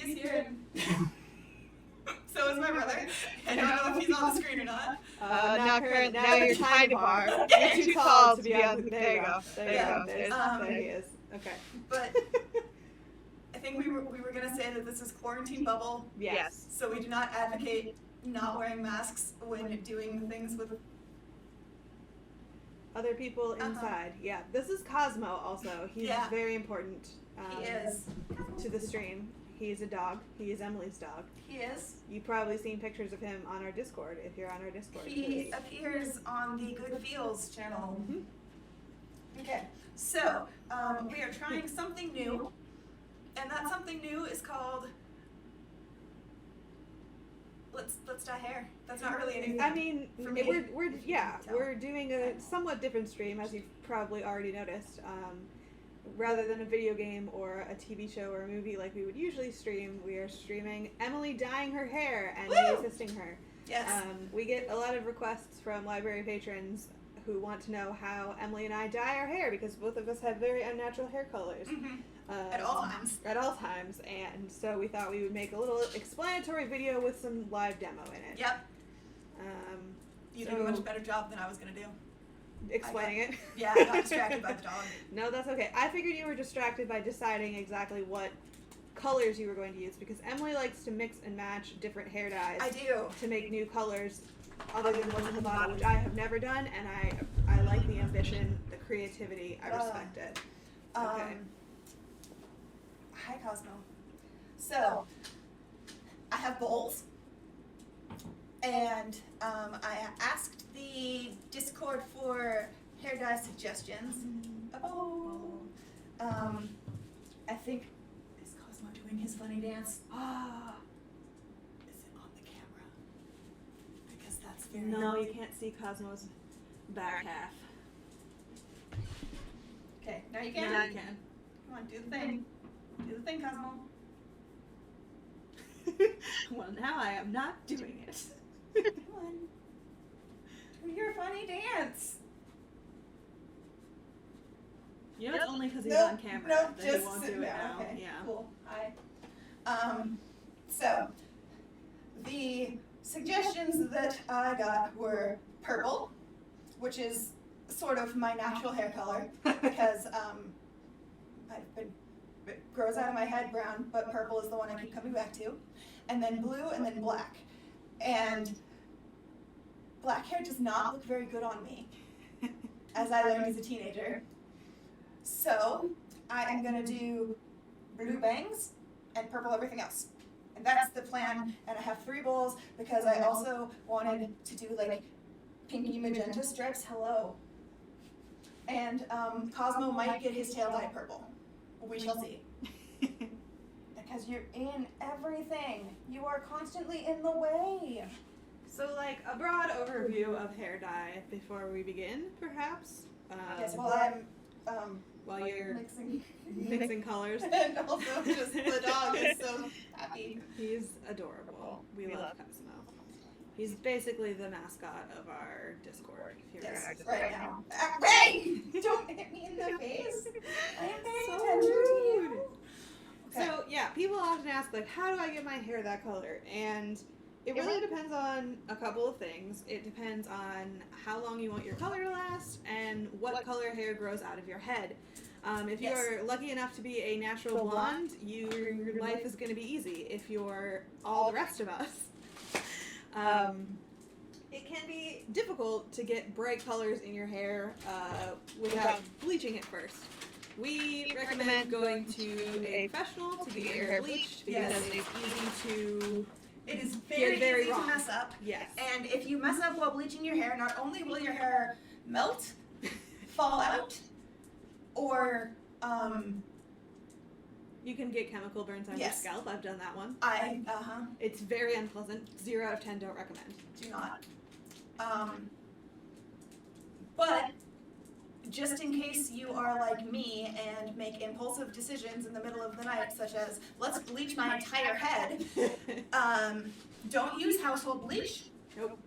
is here. So is my brother. I don't know if he's on the screen or not. Not current. Now you're kind of far. You're too tall to be on. There you go. There he is. Okay. But I think we were gonna say that this is quarantine bubble. Yes. So we do not advocate not wearing masks when doing things with other people inside. Yeah. This is Cosmo also. He's very important. He is. To the stream. He's a dog. He is Emily's dog. He is. You've probably seen pictures of him on our Discord if you're on our Discord. He appears on the Good Feels channel. Mm-hmm. Okay, so we are trying something new, and that something new is called Let's Dye Hair. That's not really anything. I mean, we're doing a somewhat different stream, as you've probably already noticed. Rather than a video game or a TV show or a movie like we would usually stream, we are streaming Emily dyeing her hair and me assisting her. Yes. We get a lot of requests from library patrons who want to know how Emily and I dye our hair because both of us have very unnatural hair colors. At all times. At all times, and so we thought we would make a little explanatory video with some live demo in it. Yep. You did a much better job than I was going to do. Explaining it? Yeah, I got distracted by the dog. No, that's okay. I figured you were distracted by deciding exactly what colors you were going to use because Emily likes to mix and match different hair dyes. I do. To make new colors other than what's in the bottle, which I have never done, and I like the ambition, the creativity. I respect it. Okay. Hi, Cosmo. So, I have bowls, and I asked the Discord for hair dye suggestions. I think, is Cosmo doing his funny dance? Is it on the camera? Because that's very No, you can't see Cosmo's back half. Okay, now you can. Now you can. Come on, do the thing. Do the thing, Cosmo. Well, now I am not doing it. Come on. Do your funny dance. You know, it's only because he's on camera that just he won't do sit it down. now. Okay, Yeah. cool. So, the suggestions that I got were purple, which is sort of my natural hair color, because it grows out of my head brown, but purple is the one I keep coming back to, and then blue, and then black. And black hair does not look very good on me, as I learned as a teenager. So, I am going to do blue bangs and purple everything else. And that's the plan, and I have 3 bowls because I also wanted to do like pinky magenta stripes, hello. And Cosmo might get his tail dyed purple. We shall see. Because you're in everything. You are constantly in the way. So, like, a broad overview of hair dye before we begin, perhaps? Yes, well, I'm while you're mixing colors. And also just the dog is so happy. He's adorable. We love Cosmo. He's basically the mascot of our Discord. If you're Right now. Ray! Don't hit me in the face. I am paying attention to you. Okay. So, yeah, people often ask, like, how do I get my hair that color? And it really depends on a couple of things. It depends on how long you want your color to last and what color hair grows out of your head. If you are lucky enough to be a natural blonde, your life is going to be easy. If you're all the rest of us, it can be difficult to get bright colors in your hair without bleaching it first. We recommend going to a professional to get your hair bleached because it's easy to... It is very easy to mess up. Yes. And if you mess up while bleaching your hair, not only will your hair melt, fall out, or you can get chemical burns on your scalp. I've done that one. It's very unpleasant. 0 out of 10 don't recommend. Do not. But just in case you are like me and make impulsive decisions in the middle of the night, such as, let's bleach my entire head, don't use household bleach. Nope.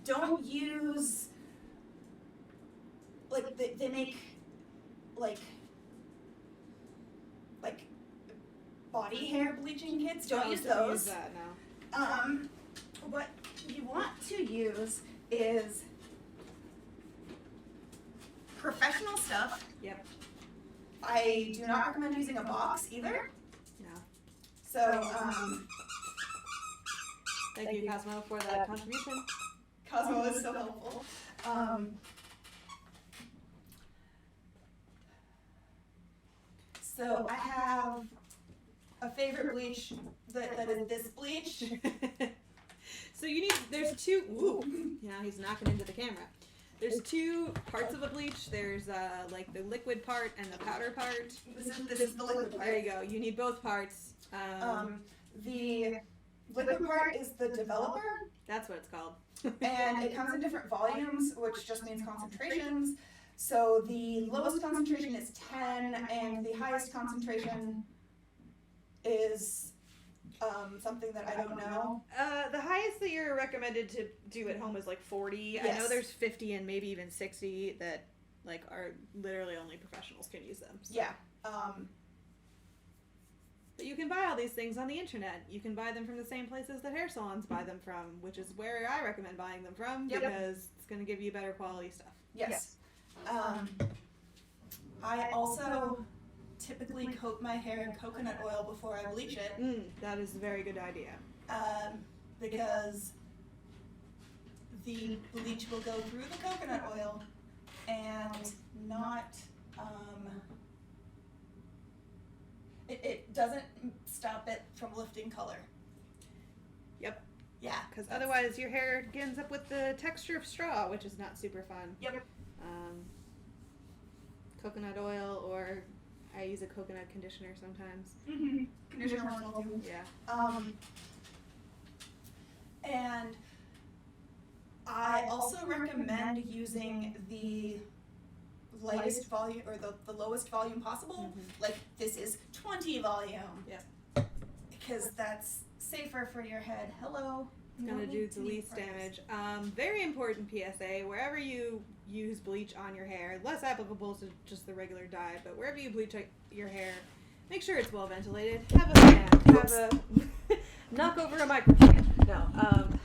Don't use, like, they make, like body hair bleaching kits. Don't use Use those. that, no. What you want to use is professional stuff. Yep. I do not recommend using a box either. No. So, Thank you, Cosmo, for that contribution. Cosmo is so helpful. So I have a favorite bleach that is this bleach. So there's two, he's knocking into the camera. There's two parts of a bleach. There's like the liquid part and the powder part. This is the liquid part. There you go. You need both parts. The liquid part is the developer, That's what it's called. and it comes in different volumes, which just means concentrations. So the lowest concentration is 10, and the highest concentration is something that I don't know. The highest that you're recommended to do at home is like 40. I know Yes. there's 50 and maybe even 60 that like are literally only professionals can use them. So. Yeah. But you can buy all these things on the internet. You can buy them from the same places that hair salons buy them from, which is where I recommend buying them from because it's going to give you better quality stuff. Yes. I also typically coat my hair in coconut oil before I bleach it. That is a very good idea. Because the bleach will go through the coconut oil and not, it doesn't stop it from lifting color. Yep. Yeah. Because otherwise your hair ends up with the texture of straw, which is not super fun. Yep. Coconut oil, or I use a coconut conditioner sometimes. Mm-hmm. Conditioner will too. Yeah. And I also recommend using the lightest volume or the lowest volume possible. Like this is 20 volume. Yep. Because that's safer for your head. Hello. It's going to do the least damage. Very important PSA, wherever you use bleach on your hair, less applicable to just the regular dye, but wherever you bleach your hair, make sure it's well ventilated. Have a fan. Knock over a microphone. No.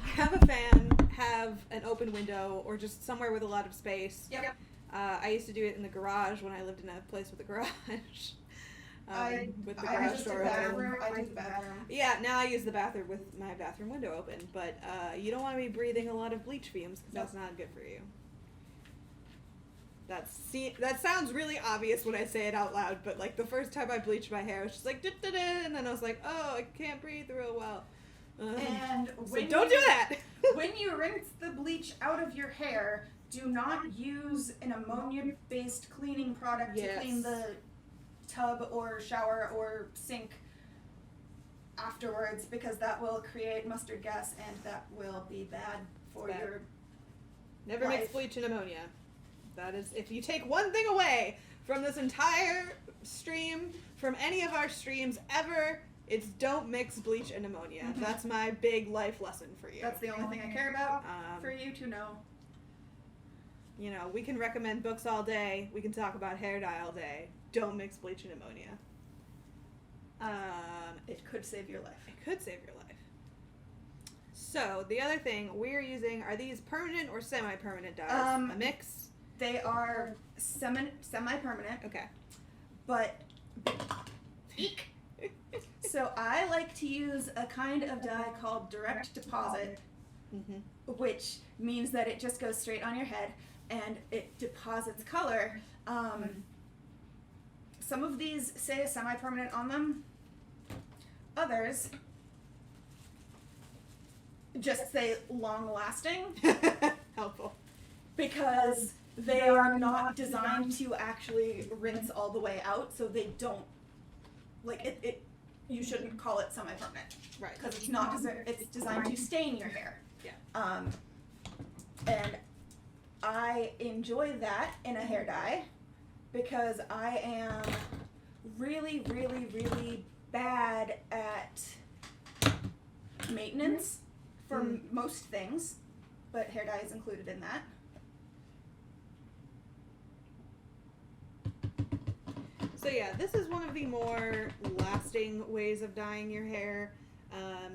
Have a fan, have an open window, or just somewhere with a lot of space. Yep. I used to do it in the garage when I lived in a place with a garage. With the I garage just door do open. I do the bathroom. Yeah, now I use the bathroom with my bathroom window open, but you don't want to be breathing a lot of bleach fumes because that's not good for you. That sounds really obvious when I say it out loud, but like the first time I bleached my hair, I was just like, da-da-da, and then I was like, oh, I can't breathe real well. And so don't do that! When you rinse the bleach out of your hair, do not use an ammonia-based cleaning product to clean the tub or shower or sink afterwards, because that will create mustard gas and that will be bad for your Never life. mix bleach and ammonia. That is, if you take one thing away from this entire stream, from any of our streams ever, it's don't mix bleach and ammonia. That's my big life lesson for you. That's the only thing I care about for you to know. You know, we can recommend books all day. We can talk about hair dye all day. Don't mix bleach and ammonia. It could save your life. It could save your life. So, the other thing we're using, are these permanent or semi-permanent dyes? A mix? They are semi-permanent. Okay. But eek. So I like to use a kind of dye called direct deposit, which means that it just goes straight on your head and it deposits color. Some of these say semi-permanent on them. Others just say long-lasting. Helpful. Because they are not designed to actually rinse all the way out, so they don't, like, it you shouldn't call it semi-permanent. Right. Because it's not, it's designed to stain your hair. Yeah. And I enjoy that in a hair dye because I am really, really, really bad at maintenance for most things, but hair dye is included in that. So yeah, this is one of the more lasting ways of dyeing your hair.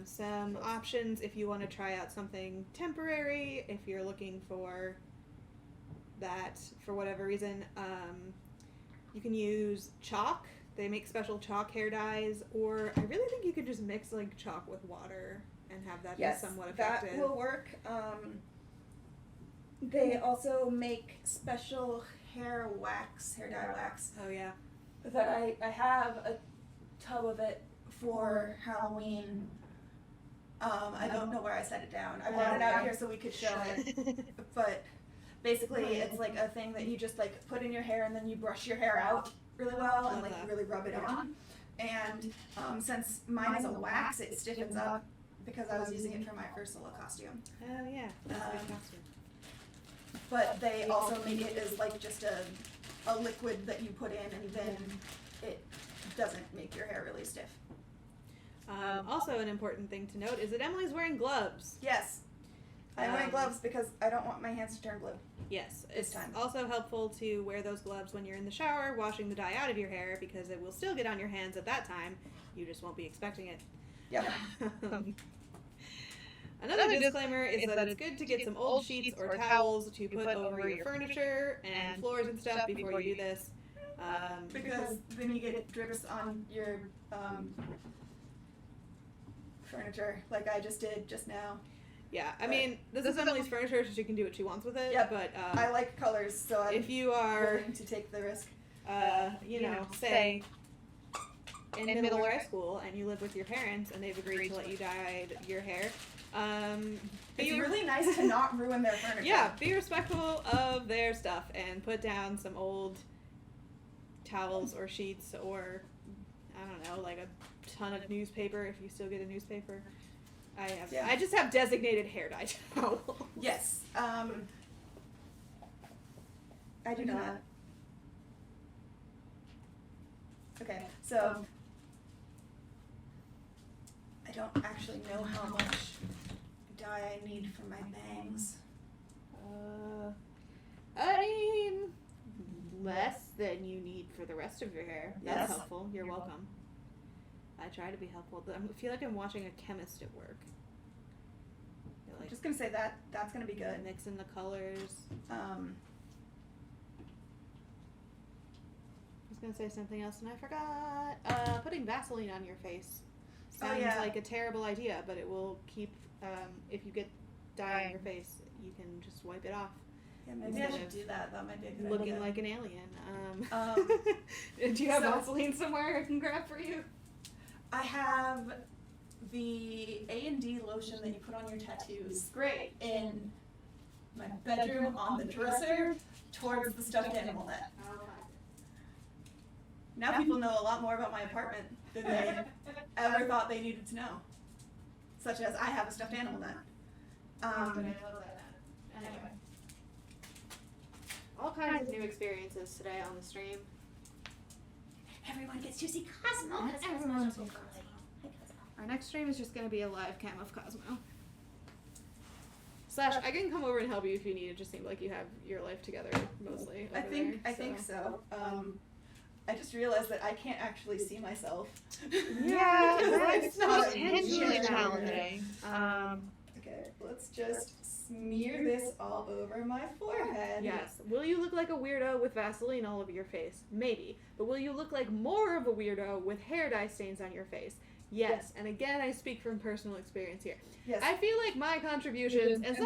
Some options if you want to try out something temporary, if you're looking for that for whatever reason. You can use chalk. They make special chalk hair dyes, or I really think you could just mix like chalk with water and have that be somewhat effective. That will work. They also make special hair dye wax. Oh yeah. That I have a tub of it for Halloween. I don't know where I set it down. I brought it out here so we could show it. But basically, it's like a thing that you just like put in your hair and then you brush your hair out really well and like really rub it on. And since mine is a wax, it stiffens up because I was using it for my first solo costume. Oh yeah. That's a good costume. But they also make it as like just a liquid that you put in, and then it doesn't make your hair really stiff. Also, an important thing to note is that Emily's wearing gloves. Yes. I'm wearing gloves because I don't want my hands to turn blue. Yes. It's also helpful to wear those gloves when you're in the shower, washing the dye out of your hair, because it will still get on your hands at that time. You just won't be expecting it. Yep. Another disclaimer is that it's good to get some old sheets or towels to put over your furniture and floors and stuff before you do this. Because then you get drips on your furniture, like I just did just now. Yeah, I mean, this is Emily's furniture, so she can do what she wants with it. Yep. But I like colors, so I'm if you are willing to take the risk. Say in middle or high school, and you live with your parents, and they've agreed to let you dye your hair. It's really nice to not ruin their furniture. Yeah, be respectful of their stuff and put down some old towels or sheets or, I don't know, like a ton of newspaper if you still get a newspaper. I just have designated hair dye towels. Yes. I do not. Okay, so I don't actually know how much dye I need for my bangs. I mean, less than you need for the rest of your hair. That's helpful. You're welcome. I try to be helpful. I feel like I'm watching a chemist at work. I'm just gonna say that's gonna be good. Mix in the colors. I was gonna say something else and I forgot. Putting Vaseline on your face sounds like a terrible idea, but it will keep. If you get dye on your face, you can just wipe it off. Yeah, maybe I should do that. That might be a good looking idea. like an alien. Do you have Vaseline somewhere I can grab for you? I have the A&D lotion that you put on your tattoos. Great. In my bedroom on the dresser towards the stuffed animal net. Now people know a lot more about my apartment than they ever thought they needed to know. Such as I have a stuffed animal net. Anyway. All kinds of new experiences today on the stream. Everyone gets to see Cosmo because Cosmo's so girly. Our next stream is just going to be a live cam of Cosmo. / I can come over and help you if you need. It just seemed like you have your life together mostly. I think so. I just realized that I can't actually see myself. Yeah, it's potentially challenging. Okay, let's just smear this all over my forehead. Yes. Will you look like a weirdo with Vaseline all over your face? Maybe. But will you look like more of a weirdo with hair dye stains on your face? Yes. And again, I speak from personal experience here. Yes. I feel like my contributions, and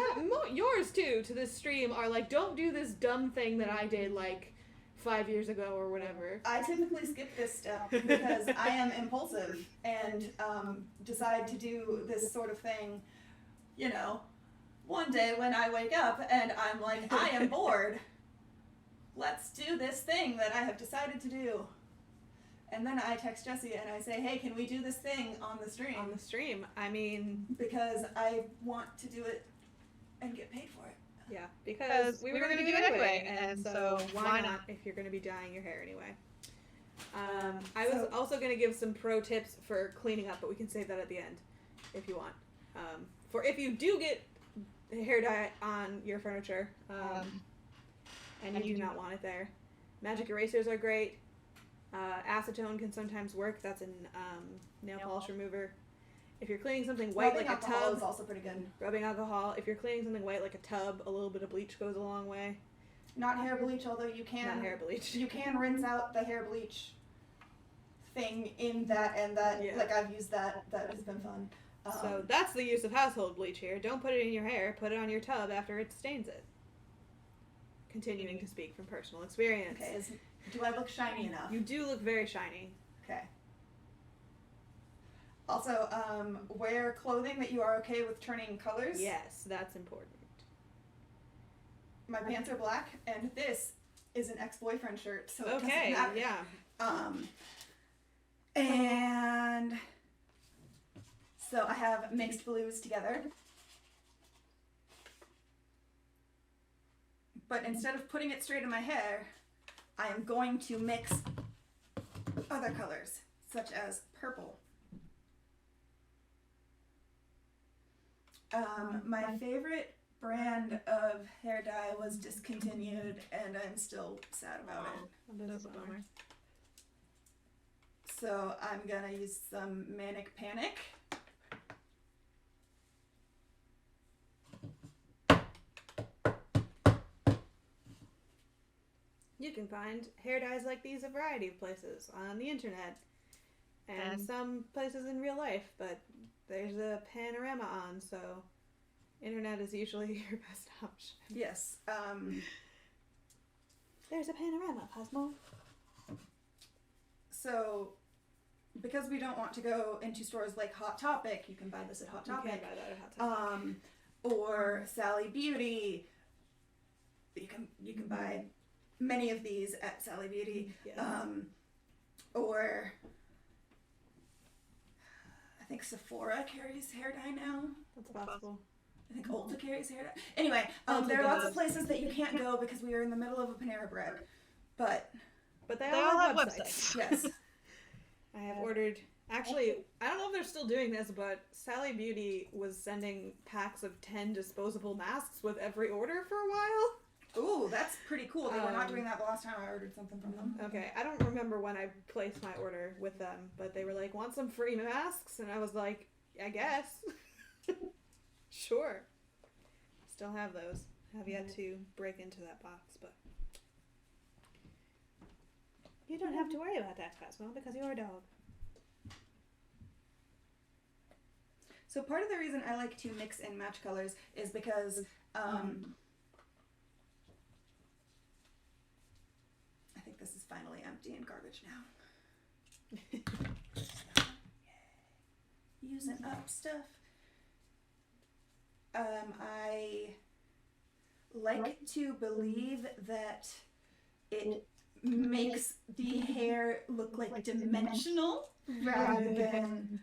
yours too, to this stream are like, don't do this dumb thing that I did like 5 years ago or whatever. I typically skip this step because I am impulsive and decide to do this sort of thing, one day when I wake up and I'm like, I am bored. Let's do this thing that I have decided to do. And then I text Jessie and I say, hey, can we do this thing on the stream? On the stream. I mean... Because I want to do it and get paid for it. Yeah, because we were going to do it anyway, and so why not if you're going to be dyeing your hair anyway. I was also going to give some pro tips for cleaning up, but we can save that at the end if you want. For if you do get hair dye on your furniture and you do not want it there, magic erasers are great. Acetone can sometimes work. That's in nail polish remover. If you're cleaning something white Rubbing like a alcohol tub, is also pretty good. rubbing alcohol. If you're cleaning something white like a tub, a little bit of bleach goes a long way. Not hair bleach, although you can. Not hair bleach. You can rinse out the hair bleach thing in that, and that, Yeah. like, I've used that. That has been fun. So that's the use of household bleach here. Don't put it in your hair. Put it on your tub after it stains it. Continuing to speak from personal experience. Okay, do I look shiny enough? You do look very shiny. Okay. Also, wear clothing that you are okay with turning colors. Yes, that's important. My pants are black, and this is an ex-boyfriend shirt, so it Okay, doesn't matter. yeah. And so I have mixed blues together. But instead of putting it straight in my hair, I am going to mix other colors, such as purple. My favorite brand of hair dye was discontinued, and I'm still sad about it. That's a bummer. So I'm gonna use some Manic Panic. You can find hair dyes like these a variety of places on the internet and some places in real life, but there's a panorama on, so internet is usually your best option. Yes. There's a panorama, Cosmo. So, because we don't want to go into stores like Hot Topic, you can buy this at Hot You Topic. can buy that at Hot Topic. Or Sally Beauty. You can buy many of these at Sally Beauty. Yeah. Or I think Sephora carries hair dye now. That's possible. I think Ulta carries hair dye. Anyway, Ulta there are lots does. of places that you can't go because we are in the middle of a Panera Bread. But But they They all all have have websites. yes. I have ordered. Actually, I don't know if they're still doing this, but Sally Beauty was sending packs of 10 disposable masks with every order for a while. Ooh, that's pretty cool. They were not Um, doing that the last time I ordered something from them. Okay, I don't remember when I placed my order with them, but they were like, want some free masks? And I was like, I guess. Sure. Still have those. Have yet to break into that box, but you don't have to worry about that, Cosmo, because you're a dog. So part of the reason I like to mix and match colors is because I think this is finally empty and garbage now. Using up stuff. I like to believe that it makes the hair look like dimensional rather than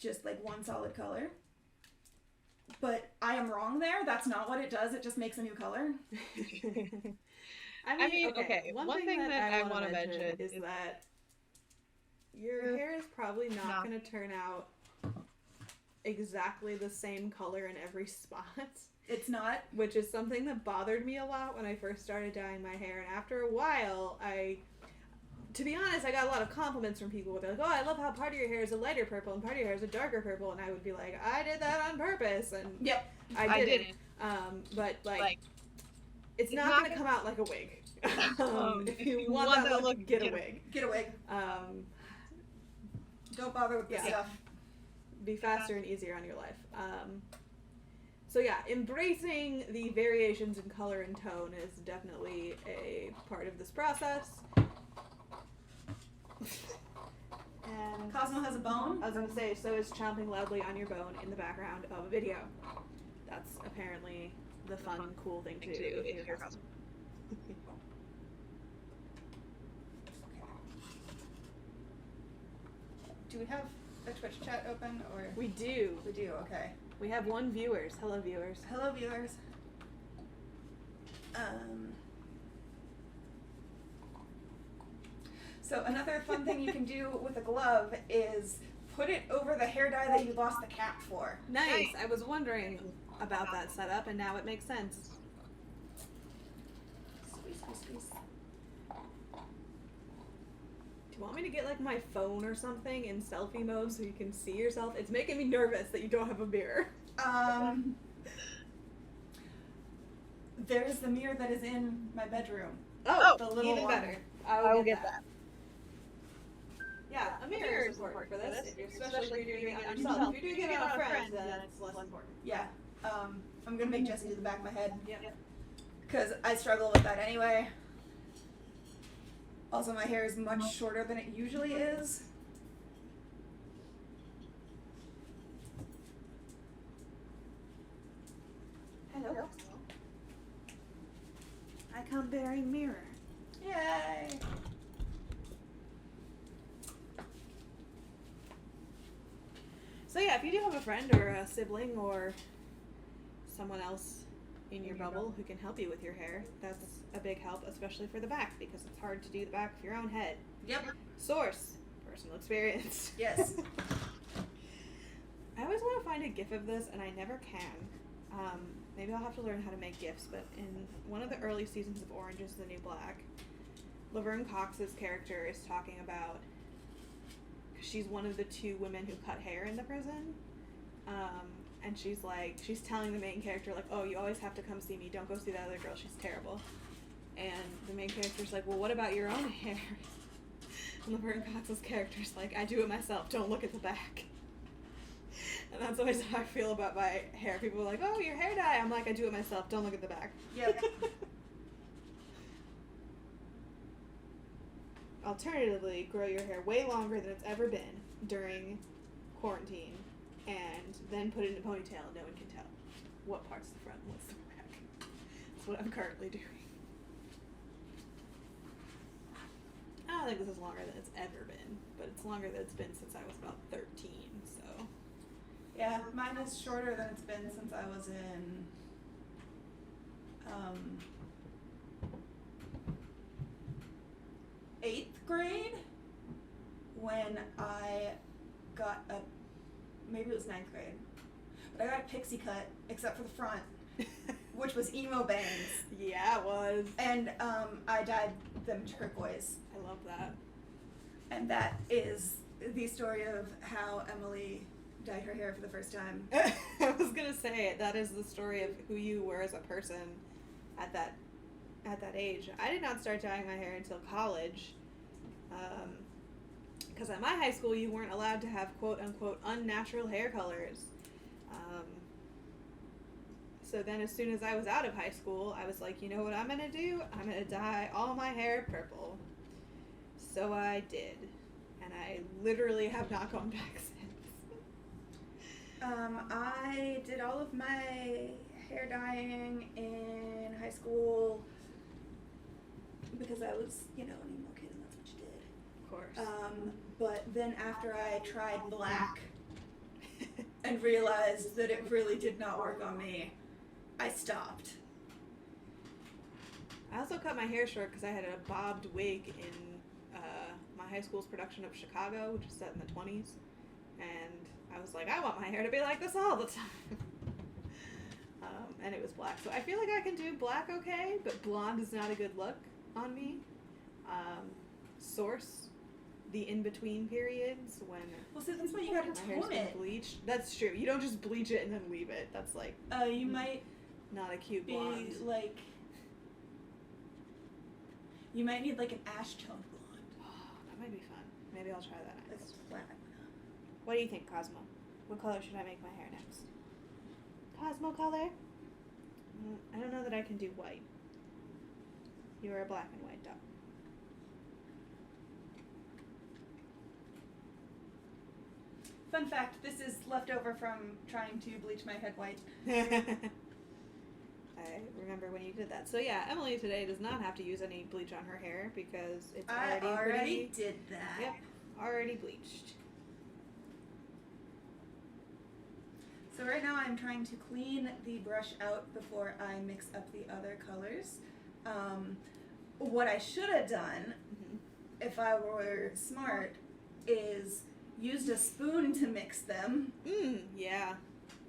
just like one solid color. But I am wrong there. That's not what it does. It just makes a new color. I mean, okay, One one thing thing that I want wanna to mention mention is is that your hair is probably not going to turn out exactly the same color in every spot. It's not. Which is something that bothered me a lot when I first started dyeing my hair. And after a while, to be honest, I got a lot of compliments from people. They're like, oh, I love how part of your hair is a lighter purple and part of your hair is a darker purple. And I would be like, I did that on purpose. And Yep. I didn't. But, like it's not going to come out like a wig. If you want that look, get a wig. Get a wig. Don't bother with this stuff. Be faster and easier on your life. So yeah, embracing the variations in color and tone is definitely a part of this process. And Cosmo has a bone. I was gonna say, so is chomping loudly on your bone in the background of a video. That's apparently the fun, cool thing to do if you're Cosmo. Do we have a Twitch chat open or? We do. We do, okay. We have one viewers. Hello, viewers. Hello, viewers. So another fun thing you can do with a glove is put it over the hair dye that you lost the cap for. Nice. I was wondering about that setup, and now it makes sense. Squeeze, squeeze, squeeze. you want me to get, like, my phone or something in selfie mode so you can see yourself? It's making me nervous that you don't have a mirror. There's the mirror that is in my bedroom. Oh, the little even one. better. I will get that. Yeah, a mirror is important for this, especially if you're doing it on yourself. If you're doing it on a friend, then it's less important. Yeah. I'm gonna make Jessie do the back of my head. Yep. Because I struggle with that anyway. Also, my hair is much shorter than it usually is. Hello. I come bearing mirror. Yay! So yeah, if you do have a friend or a sibling or someone else in your bubble who can help you with your hair, that's a big help, especially for the back, because it's hard to do the back of your own head. Yep. Source: personal experience. Yes. I always want to find a GIF of this, and I never can. Maybe I'll have to learn how to make GIFs, but in one of the early seasons of Orange is the New Black, Laverne Cox's character is talking about, she's one of the 2 women who cut hair in the prison, and she's telling the main character, like, oh, you always have to come see me, don't go see that other girl, she's terrible. And the main character's like, well, what about your own hair? And Laverne Cox's character's like, I do it myself, don't look at the back. And that's always how I feel about my hair. People are like, oh, your hair dye. I'm like, I do it myself, don't look at the back. Yep. Alternatively, grow your hair way longer than it's ever been during quarantine, and then put it in a ponytail and no one can tell what part's the front and what's the back. That's what I'm currently doing. I don't think this is longer than it's ever been, but it's longer than it's been since I was about 13, so. Yeah, mine is shorter than it's been since I was in, 8th grade, when I got maybe it was 9th grade, but I got a pixie cut, except for the front, which was emo bangs. Yeah, it was. And I dyed them turquoise. I love that. And that is the story of how Emily dyed her hair for the first time. I was gonna say, that is the story of who you were as a person at that age. I did not start dyeing my hair until college, because at my high school you weren't allowed to have quote unquote unnatural hair colors. So then as soon as I was out of high school, I was like, you know what I'm gonna do? I'm gonna dye all my hair purple. So I did, and I literally have not gone back since. I did all of my hair dyeing in high school because I was, an emo kid, and that's what you did. Of course. But then after I tried black and realized that it really did not work on me, I stopped. I also cut my hair short because I had a bobbed wig in my high school's production of Chicago, which is set in the 20s, and I was like, I want my hair to be like this all the time. And it was black. So I feel like I can do black okay, but blonde is not a good look on me. Source, the in-between periods when Well, see, that's why you gotta my hair's tone been it. bleached. That's true. You don't just bleach it and then leave it. That's like You might not a cute be blonde. like, you might need like an ash toned blonde. Oh, that might be fun. Maybe I'll try that next. That's black. What do you think, Cosmo? What color should I make my hair next? Cosmo color? I don't know that I can do white. You are a black and white dog. Fun fact, this is leftover from trying to bleach my head white. I remember when you did that. So yeah, Emily today does not have to use any bleach on her hair because it's I already already pretty, did that. Yep, already bleached. So right now I'm trying to clean the brush out before I mix up the other colors. What I should have done, if I were smart, is used a spoon to mix them, Yeah.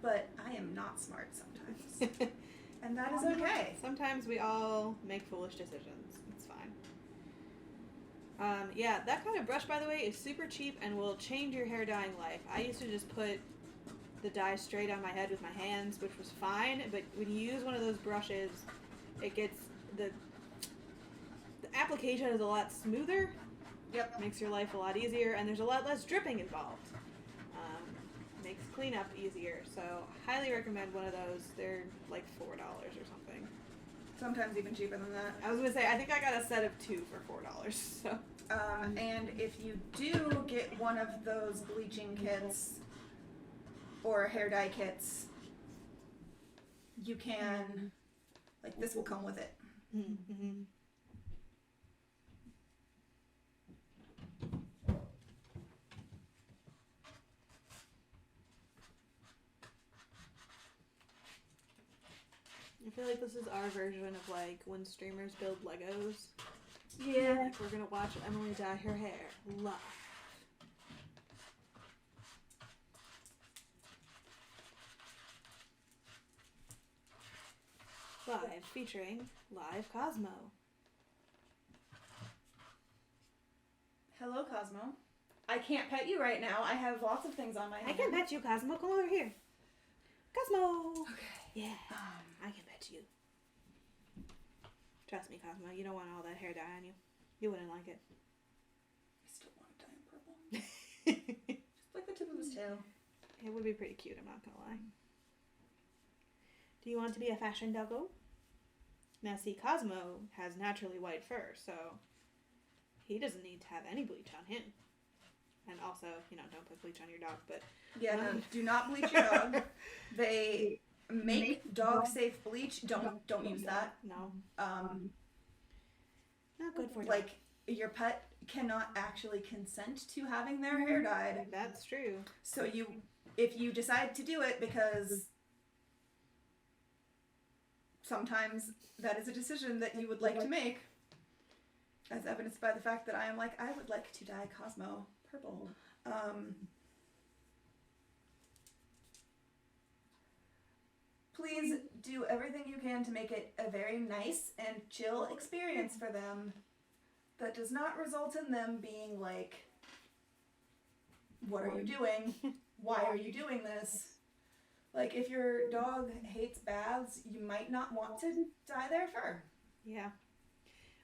but I am not smart sometimes. And that is okay. Sometimes we all make foolish decisions. It's fine. Yeah, that kind of brush, by the way, is super cheap and will change your hair dyeing life. I used to just put the dye straight on my head with my hands, which was fine, but when you use one of those brushes, it gets the application is a lot smoother. Yep. Makes your life a lot easier, and there's a lot less dripping involved. Makes cleanup easier, so highly recommend one of those. They're like $4 or something. Sometimes even cheaper than that. I was gonna say, I think I got a set of 2 for $4, so. And if you do get one of those bleaching kits or hair dye kits, you can, like, this will come with it. Mm-hmm. I feel like this is our version of like when streamers build Legos. Yeah. Like we're gonna watch Emily dye her hair live. Live featuring Live Cosmo. Hello, Cosmo. I can't pet you right now. I have lots of things on my I hand. can pet you, Cosmo. Come over here. Cosmo! Okay. Yeah, I can pet you. Trust me, Cosmo, you don't want all that hair dye on you. You wouldn't like it. I still want to dye him purple. Just like the tip of his tail. It would be pretty cute, I'm not gonna lie. Do you want to be a fashion doggo? Now see, Cosmo has naturally white fur, so he doesn't need to have any bleach on him. And also, don't put bleach on your dog, but... Yeah, no, do not bleach your dog. They make dog-safe bleach. Don't use that. No. Not good for dogs. Like, your pet cannot actually consent to having their hair dyed. That's true. So if you decide to do it because sometimes that is a decision that you would like to make, as evidenced by the fact that I am like, I would like to dye Cosmo purple. Please do everything you can to make it a very nice and chill experience for them that does not result in them being like, what are you doing? Why are you doing this? Like, if your dog hates baths, you might not want to dye their fur. Yeah.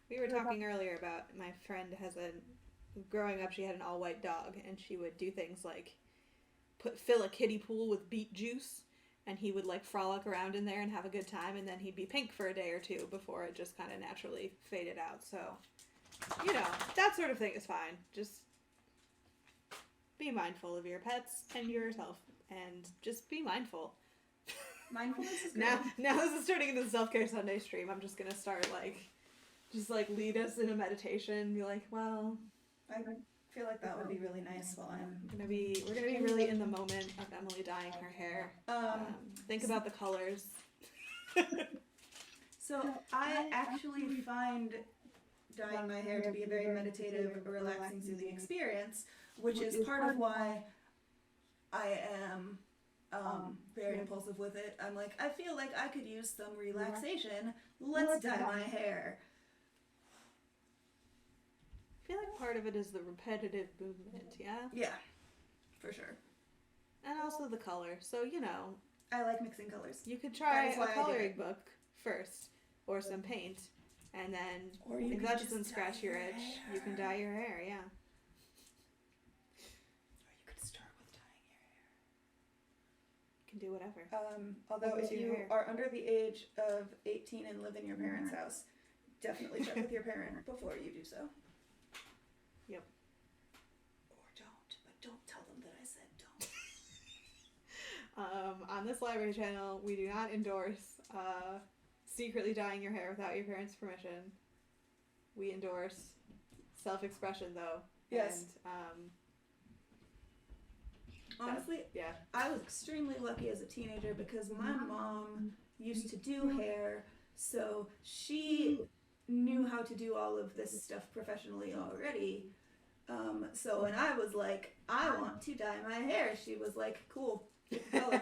We were talking earlier about my friend growing up, she had an all-white dog, and she would do things like fill a kiddie pool with beet juice, and he would like frolic around in there and have a good time, and then he'd be pink for a day or two before it just kind of naturally faded out. So, that sort of thing is fine. Just be mindful of your pets and yourself, and just be mindful. Mindfulness is good. Now this is turning into the Self-Care Sunday stream. I'm just gonna start just lead us in a meditation, be like, well, I feel like that would be really nice while we're gonna be really in the moment of Emily dyeing her hair. Think about the colors. So I actually find dyeing my hair to be a very meditative, relaxing, soothing experience, which is part of why I am very impulsive with it. I'm like, I feel like I could use some relaxation. Let's dye my hair. I feel like part of it is the repetitive movement, yeah? Yeah, for sure. And also the color. So, I like mixing colors. you could try That is why I a do coloring it. book first, or some paint, and then Or you if could that just doesn't scratch dye your your itch, hair. you can dye your hair, yeah. Or you could start with dyeing your hair. You can do whatever. Although With if your you hair. are under the age of 18 and live in your parents' house, definitely check with your parent before you do so. Yep. Or don't, but don't tell them that I said don't. On this library channel, we do not endorse secretly dyeing your hair without your parents' permission. We endorse self-expression, though. Yes. And, Honestly, yeah. I was extremely lucky as a teenager because my mom used to do hair, so she knew how to do all of this stuff professionally already. So when I was like, I want to dye my hair, she was like, cool, pick the color.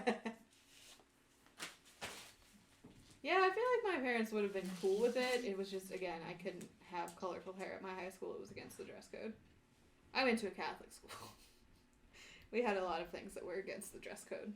Yeah, I feel like my parents would have been cool with it. It was just, again, I couldn't have colorful hair at my high school. It was against the dress code. I went to a Catholic school. We had a lot of things that were against the dress code.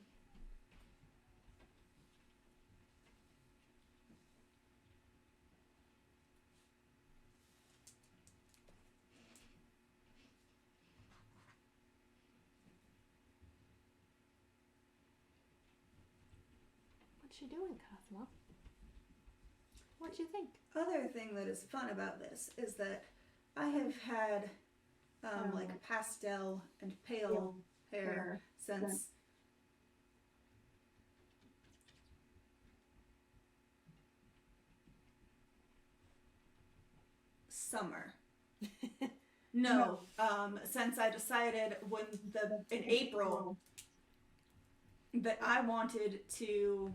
What you doing, Cosmo? What you think? Other thing that is fun about this is that I have had like pastel and pale hair since summer. No, since I decided in April that I wanted to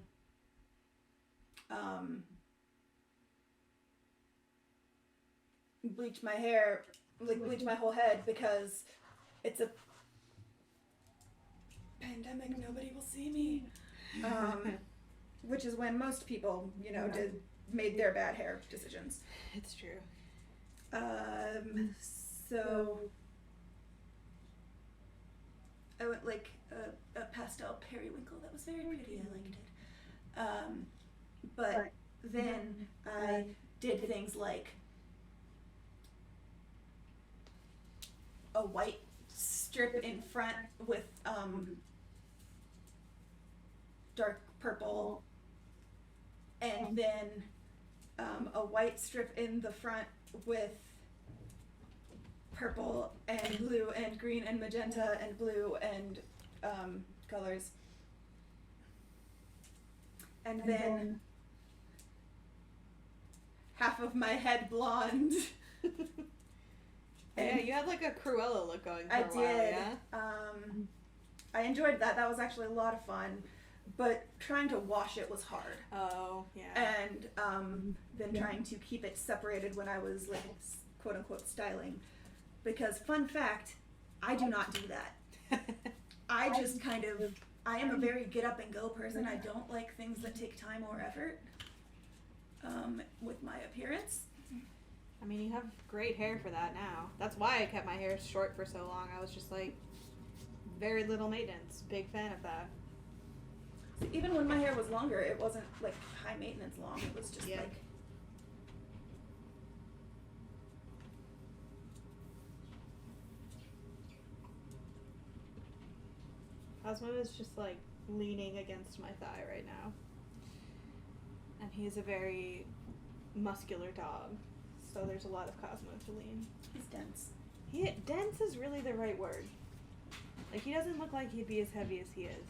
bleach my hair, like bleach my whole head, because it's a pandemic, nobody will see me. Which is when most people, made their bad hair decisions. It's true. So I went like a pastel periwinkle that was very pretty. I liked it. But then I did things like a white strip in front with dark purple, and then a white strip in the front with purple and blue and green and magenta and blue and colors. And then half of my head blonde. Yeah, you had like a Cruella look going for I a while, did. yeah? I enjoyed that. That was actually a lot of fun. But trying to wash it was hard. Oh, yeah. And then trying to keep it separated when I was like quote unquote styling. Because fun fact, I do not do that. I just I am a very get up and go person. I don't like things that take time or effort with my appearance. I mean, you have great hair for that now. That's why I kept my hair short for so long. I was just like, very little maintenance. Big fan of that. Even when my hair was longer, it wasn't like high maintenance long. It was just like. Cosmo is just like leaning against my thigh right now. And he's a very muscular dog. So there's a lot of Cosmo to lean. He's dense. Dense is really the right word. Like, he doesn't look like he'd be as heavy as he is.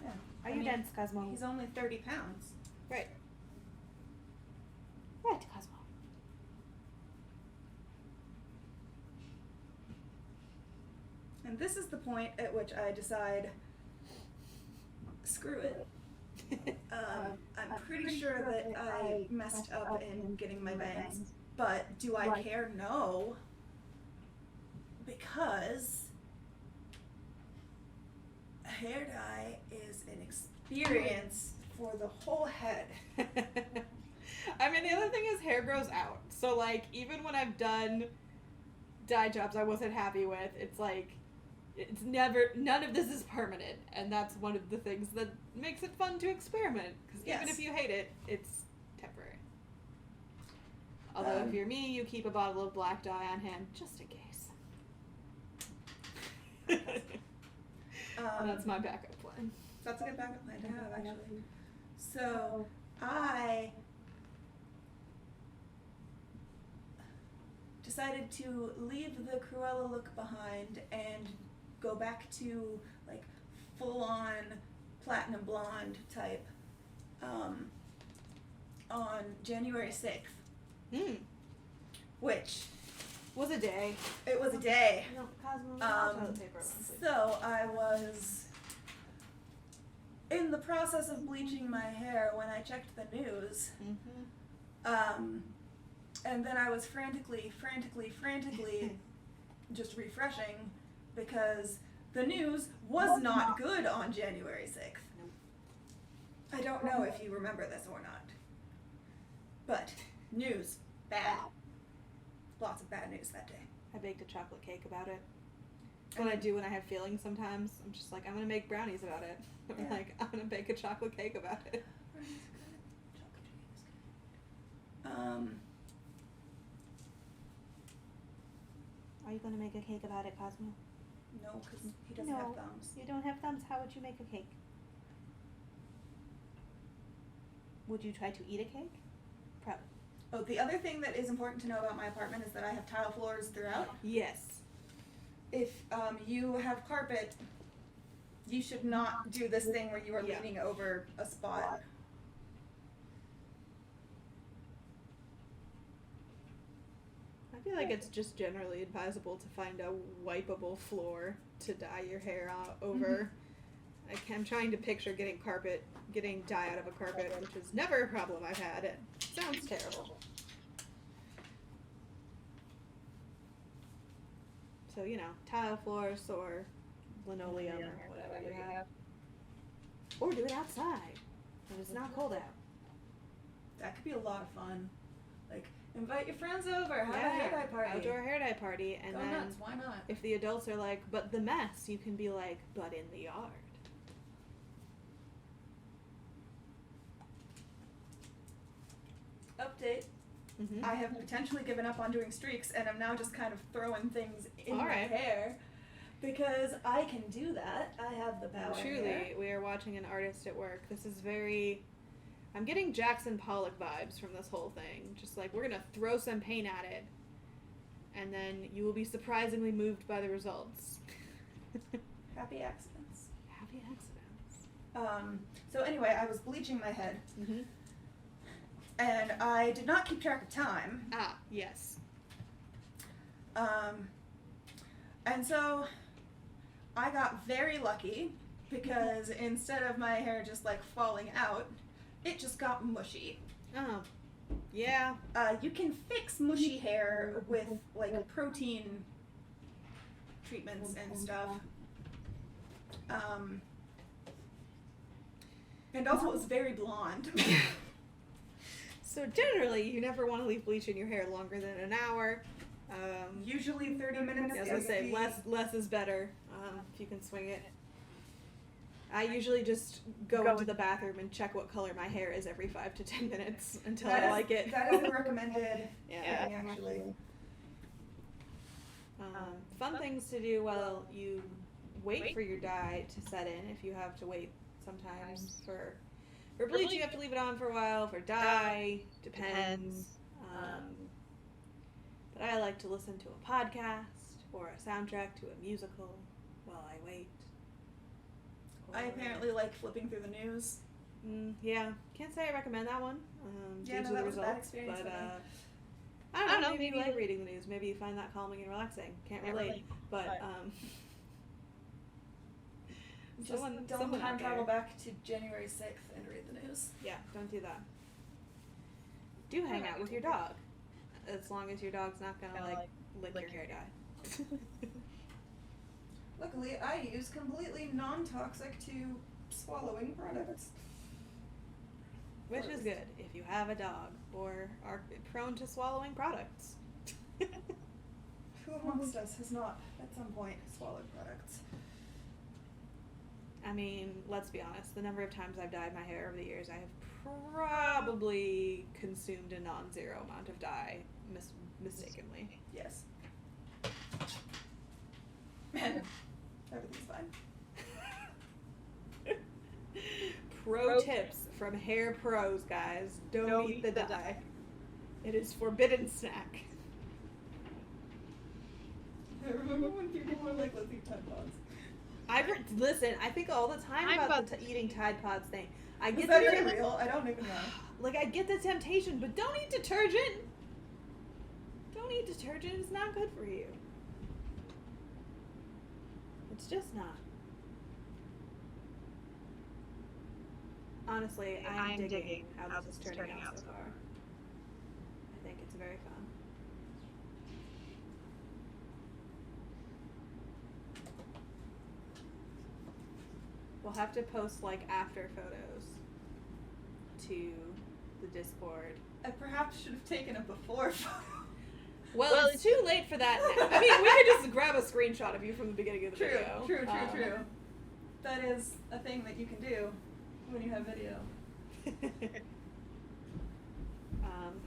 Yeah. Are you dense, Cosmo? He's only 30 pounds. Right. Right, Cosmo. And this is the point at which I decide, screw it. I'm pretty sure that I messed up in getting my bangs, but do I care? No. Because hair dye is an experience for the whole head. I mean, the other thing is hair grows out. So, like, even when I've done dye jobs I wasn't happy with, it's like, none of this is permanent. And that's one of the things that makes it fun to experiment. Because even if you hate it, it's temporary. Although if you're me, you keep a bottle of black dye on hand just in case. That's my backup plan. That's a good backup plan to have, actually. So, I decided to leave the Cruella look behind and go back to, like, full-on platinum blonde type on January 6th. Which was a day. It was a day. No, Cosmo, toilet paper. So I was in the process of bleaching my hair when I checked the news. And then I was frantically just refreshing because the news was not good on January 6th. I don't know if you remember this or not, but news, bad. Lots of bad news that day. I baked a chocolate cake about it. That's what I do when I have feelings sometimes. I'm just like, I'm gonna make brownies about it. I'm like, I'm gonna bake a chocolate cake about it. Are you gonna make a cake about it, Cosmo? No, because he doesn't have thumbs. You don't have thumbs. How would you make a cake? Would you try to eat a cake? Probably. Oh, the other thing that is important to know about my apartment is that I have tile floors throughout. Yes. If you have carpet, you should not do this thing where you are leaning over a spot. I feel like it's just generally advisable to find a wipeable floor to dye your hair over. I'm trying to picture getting dye out of a carpet, which is never a problem I've had. It sounds terrible. So, tile floors or linoleum or whatever you have. Or do it outside when it's not cold out. That could be a lot of fun. Like, invite your friends over, have a hair dye party. Outdoor hair dye party, and Go then nuts, why not? if the adults are like, but the mess, you can be like, but in the yard. Update. Mm-hmm. I have potentially given up on doing streaks, and I'm now just kind of throwing things in my Alright. hair because I can do that. I have the power. Truly, here. we are watching an artist at work. This is I'm getting Jackson Pollock vibes from this whole thing. Just like, we're gonna throw some paint at it, and then you will be surprisingly moved by the results. Happy accidents. Happy accidents. So anyway, I was bleaching my head, Mm-hmm. and I did not keep track of time. Ah, yes. And so I got very lucky because instead of my hair just like falling out, it just got mushy. Oh, yeah. You can fix mushy hair with like protein treatments and stuff. And also it was very blonde. So generally, you never want to leave bleach in your hair longer than an hour. Usually 30 minutes. I was gonna say less is better if you can swing it. I usually just go into the bathroom and check what color my hair is every 5 to 10 minutes until I like it. That is the recommended Yeah. thing, actually. Fun things to do while you wait for your dye to set in. If you have to wait sometimes for bleach, you have to leave it on for a while. For dye, depends. But I like to listen to a podcast or a soundtrack to a musical while I wait. I apparently like flipping through the news. Yeah, can't say I recommend that one due to the that was a bad results, experience but for me. I don't know. Maybe you like reading the news. Maybe you find that calming and relaxing. Can't relate, but Don't someone time out travel there. back to January 6th and read the news. Yeah, don't do that. Do hang out with your dog, as long as your dog's not gonna like lick your hair dye. Luckily, I use completely non-toxic to swallowing products. Which is good if you have a dog or are prone to swallowing products. Who amongst us has not, at some point, swallowed products? I mean, let's be honest, the number of times I've dyed my hair over the years, I have probably consumed a non-zero amount of dye mistakenly. Yes. Man, everything's fine. Pro tips from hair pros, guys. Don't eat the dye. It is forbidden snack. I remember when people were like, let's eat Tide Pods. Listen, I think all the time about the eating Tide Pods thing. I Is get that the even real? I don't even know. Like, I get the temptation, but don't eat detergent. Don't eat detergent. It's not good for you. It's just not. Honestly, I'm digging how this is turning out so far. I think it's very fun. We'll have to post like after photos to the Discord. I perhaps should have taken a before photo. Well, it's too late for that now. I mean, we could just grab a screenshot of you from the beginning of the video. True. That is a thing that you can do when you have video.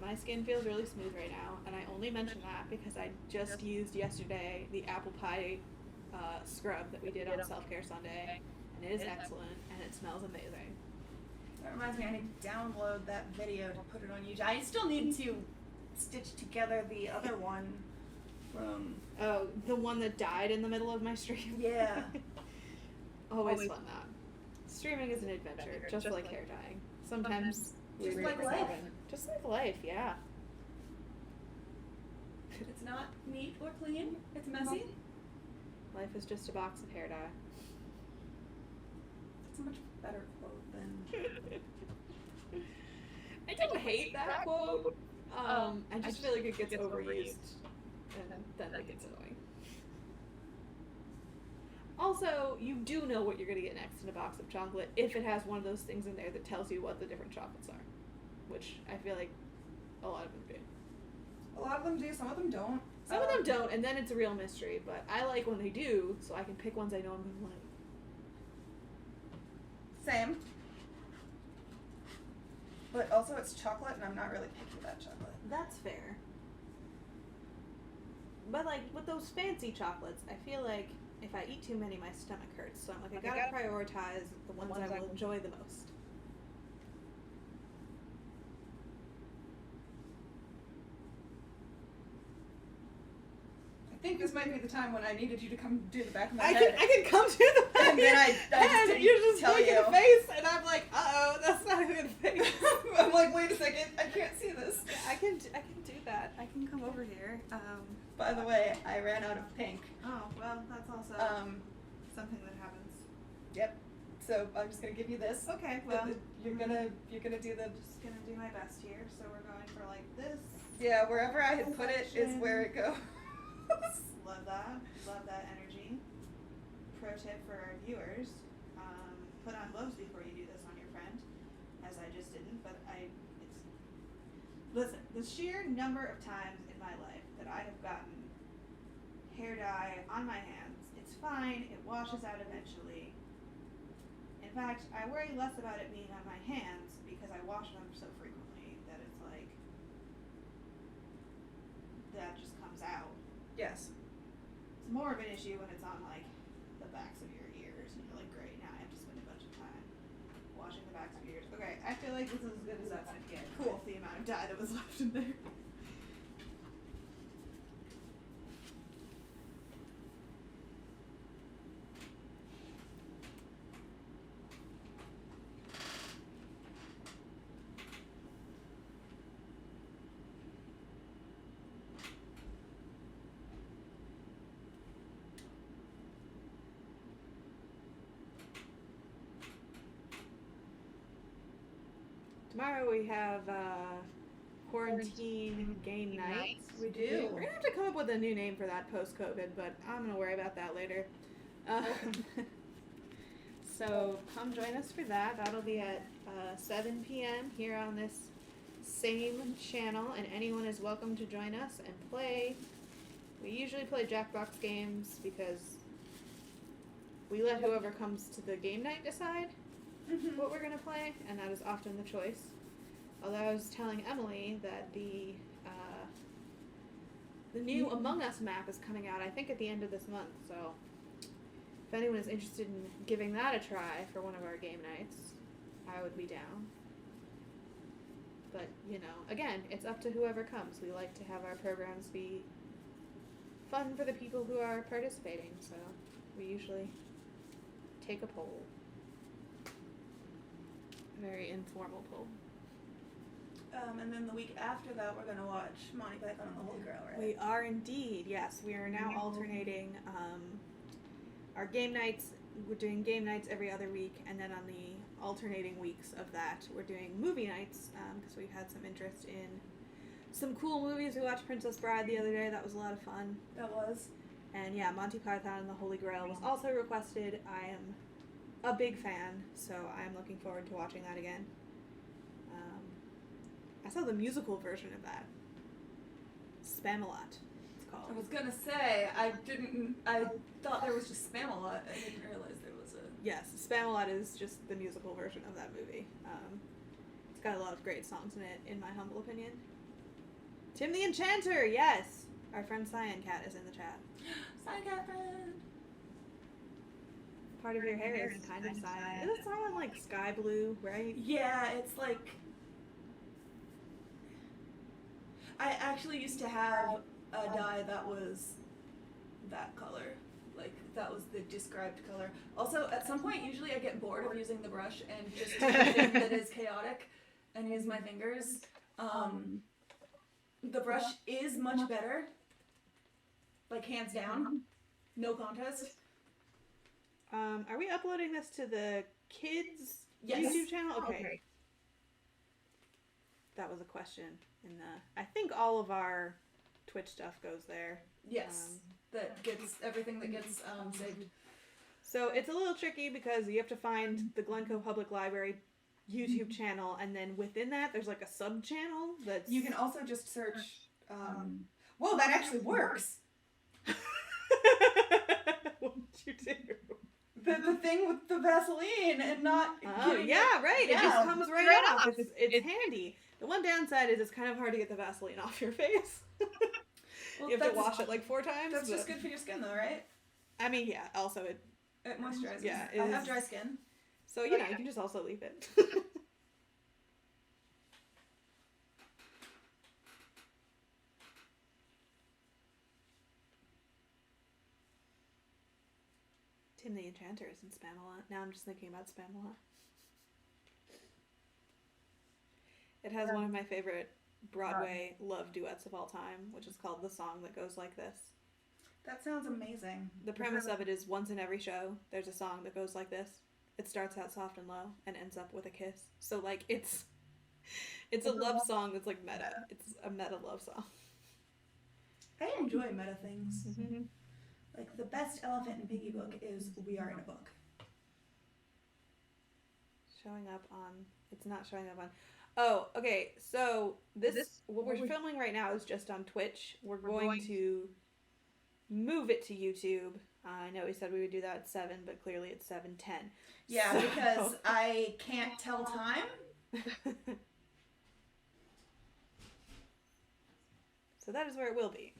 My skin feels really smooth right now, and I only mention that because I just used yesterday the apple pie scrub that we did on Self-Care Sunday, and it is excellent, and it smells amazing. That reminds me, I need to download that video to put it on YouTube. I still need to stitch together the other one from... Oh, the one that died in the middle of my stream? Yeah. Always fun, that. Streaming is an adventure, just like hair dyeing. Sometimes Just like life. Just like life, yeah. It's not neat or clean. It's messy. Life is just a box of hair dye. It's a much better quote than... I don't hate that quote. I just feel like it gets overused, and then it gets annoying. Also, you do know what you're going to get next in a box of chocolate if it has one of those things in there that tells you what the different chocolates are, which I feel like a lot of them do. A lot of them do, some of them don't. Some of them don't, and then it's a real mystery, but I like when they do, so I can pick ones I know I'm going to like. Same. But also it's chocolate, and I'm not really picky about chocolate. That's fair. But like, with those fancy chocolates, I feel like if I eat too many, my stomach hurts. So I'm like, I gotta prioritize the ones I will enjoy the most. I think this might be the time when I needed you to come do the back of my I head. can come to the back And then I just and didn't you're just tell making you. a face, and I'm like, uh-oh, that's not a good face. I'm like, wait a second, I can't see this. I can do that. I can come over here. By the way, I ran out of pink. Oh, well, that's also something that happens. Yep. So I'm just gonna give you this. Okay, well, You're gonna do the... just gonna do my best here. So we're going for like this. Yeah, wherever I had put it is where it goes. Love that. Love that energy. Pro tip for our viewers: put on gloves before you do this on your friend, as I just didn't. But listen. The sheer number of times in my life that I have gotten hair dye on my hands, it's fine. It washes out eventually. In fact, I worry less about it being on my hands because I wash them so frequently that it's like that just comes out. Yes. It's more of an issue when it's on like the backs of your ears and you're like, great, now I have to spend a bunch of time washing the backs of your ears. Okay, I feel like this is as good as that's gonna get. Cool. With the amount of dye that was left in there. Tomorrow we have quarantine game night. We do. We're gonna have to come up with a new name for that post-COVID, but I'm gonna worry about that later. So come join us for that. That'll be at 7 p.m. here on this same channel, and anyone is welcome to join us and play. We usually play Jackbox games because we let whoever comes to the game night decide what we're gonna play, and that is often the choice. Although I was telling Emily that the new Among Us map is coming out, I think at the end of this month, so if anyone is interested in giving that a try for one of our game nights, I would be down. But, you know, again, it's up to whoever comes. We like to have our programs be fun for the people who are participating, so we usually take a poll. Very informal poll. And then the week after that, we're gonna watch Monty Python and the Holy Grail, right? We are indeed, yes. We are now alternating our game nights. We're doing game nights every other week, and then on the alternating weeks of that, we're doing movie nights because we've had some interest in some cool movies. We watched Princess Bride the other day. That was a lot of fun. That was. And yeah, Monty Python and the Holy Grail was also requested. I am a big fan, so I'm looking forward to watching that again. I saw the musical version of that. Spamalot, it's I called. was gonna say, I thought there was just Spamalot. I didn't realize there was a... Yes, Spamalot is just the musical version of that movie. It's got a lot of great songs in it, in my humble opinion. Tim the Enchanter, yes! Our friend Cyan Cat is in the chat. Cyan Cat friend! Part of your hair is kind of cyan. Isn't cyan like sky blue, right? Yeah, it's like... I actually used to have a dye that was that color. Like, that was the described color. Also, at some point, usually I get bored of using the brush and just do anything that is chaotic and use my fingers. The brush is much better. Like, hands down. No contest. Are we uploading this to the kids' Yes. YouTube channel? Okay. That was a question. And I think all of our Twitch stuff goes there. Yes. That gets, everything that gets saved. So it's a little tricky because you have to find the Glencoe Public Library YouTube channel, and then within that there's like a sub channel that's... You can also just search, well, that actually works. What did you do? The thing with the Vaseline and not... Oh, yeah, right. Yeah. It just comes right off. It's handy. The one downside is it's kind of hard to get the Vaseline off your face. Well, you have to wash it like 4 times. That's just good for your skin, though, right? I mean, yeah. Also, It moisturizes. Yeah, I have dry skin. So, you know, you can just also leave it. Tim the Enchanter is in Spamalot. Now I'm just thinking about Spamalot. It has one of my favorite Broadway love duets of all time, which is called The Song That Goes Like This. That sounds amazing. The premise of it is once in every show, there's a song that goes like this. It starts out soft and low and ends up with a kiss. So, like, it's a love song that's, like, meta. It's a meta love song. I enjoy meta things. Mm-hmm. Like, the best Elephant and Piggy book is We Are in a Book. Showing up on... It's not showing up on... Oh, okay. So, what we're filming right now is just on Twitch. We're going to move it to YouTube. I know we said we would do that at 7, but clearly it's 7:10. Yeah, So... because I can't tell time. So that is where it will be.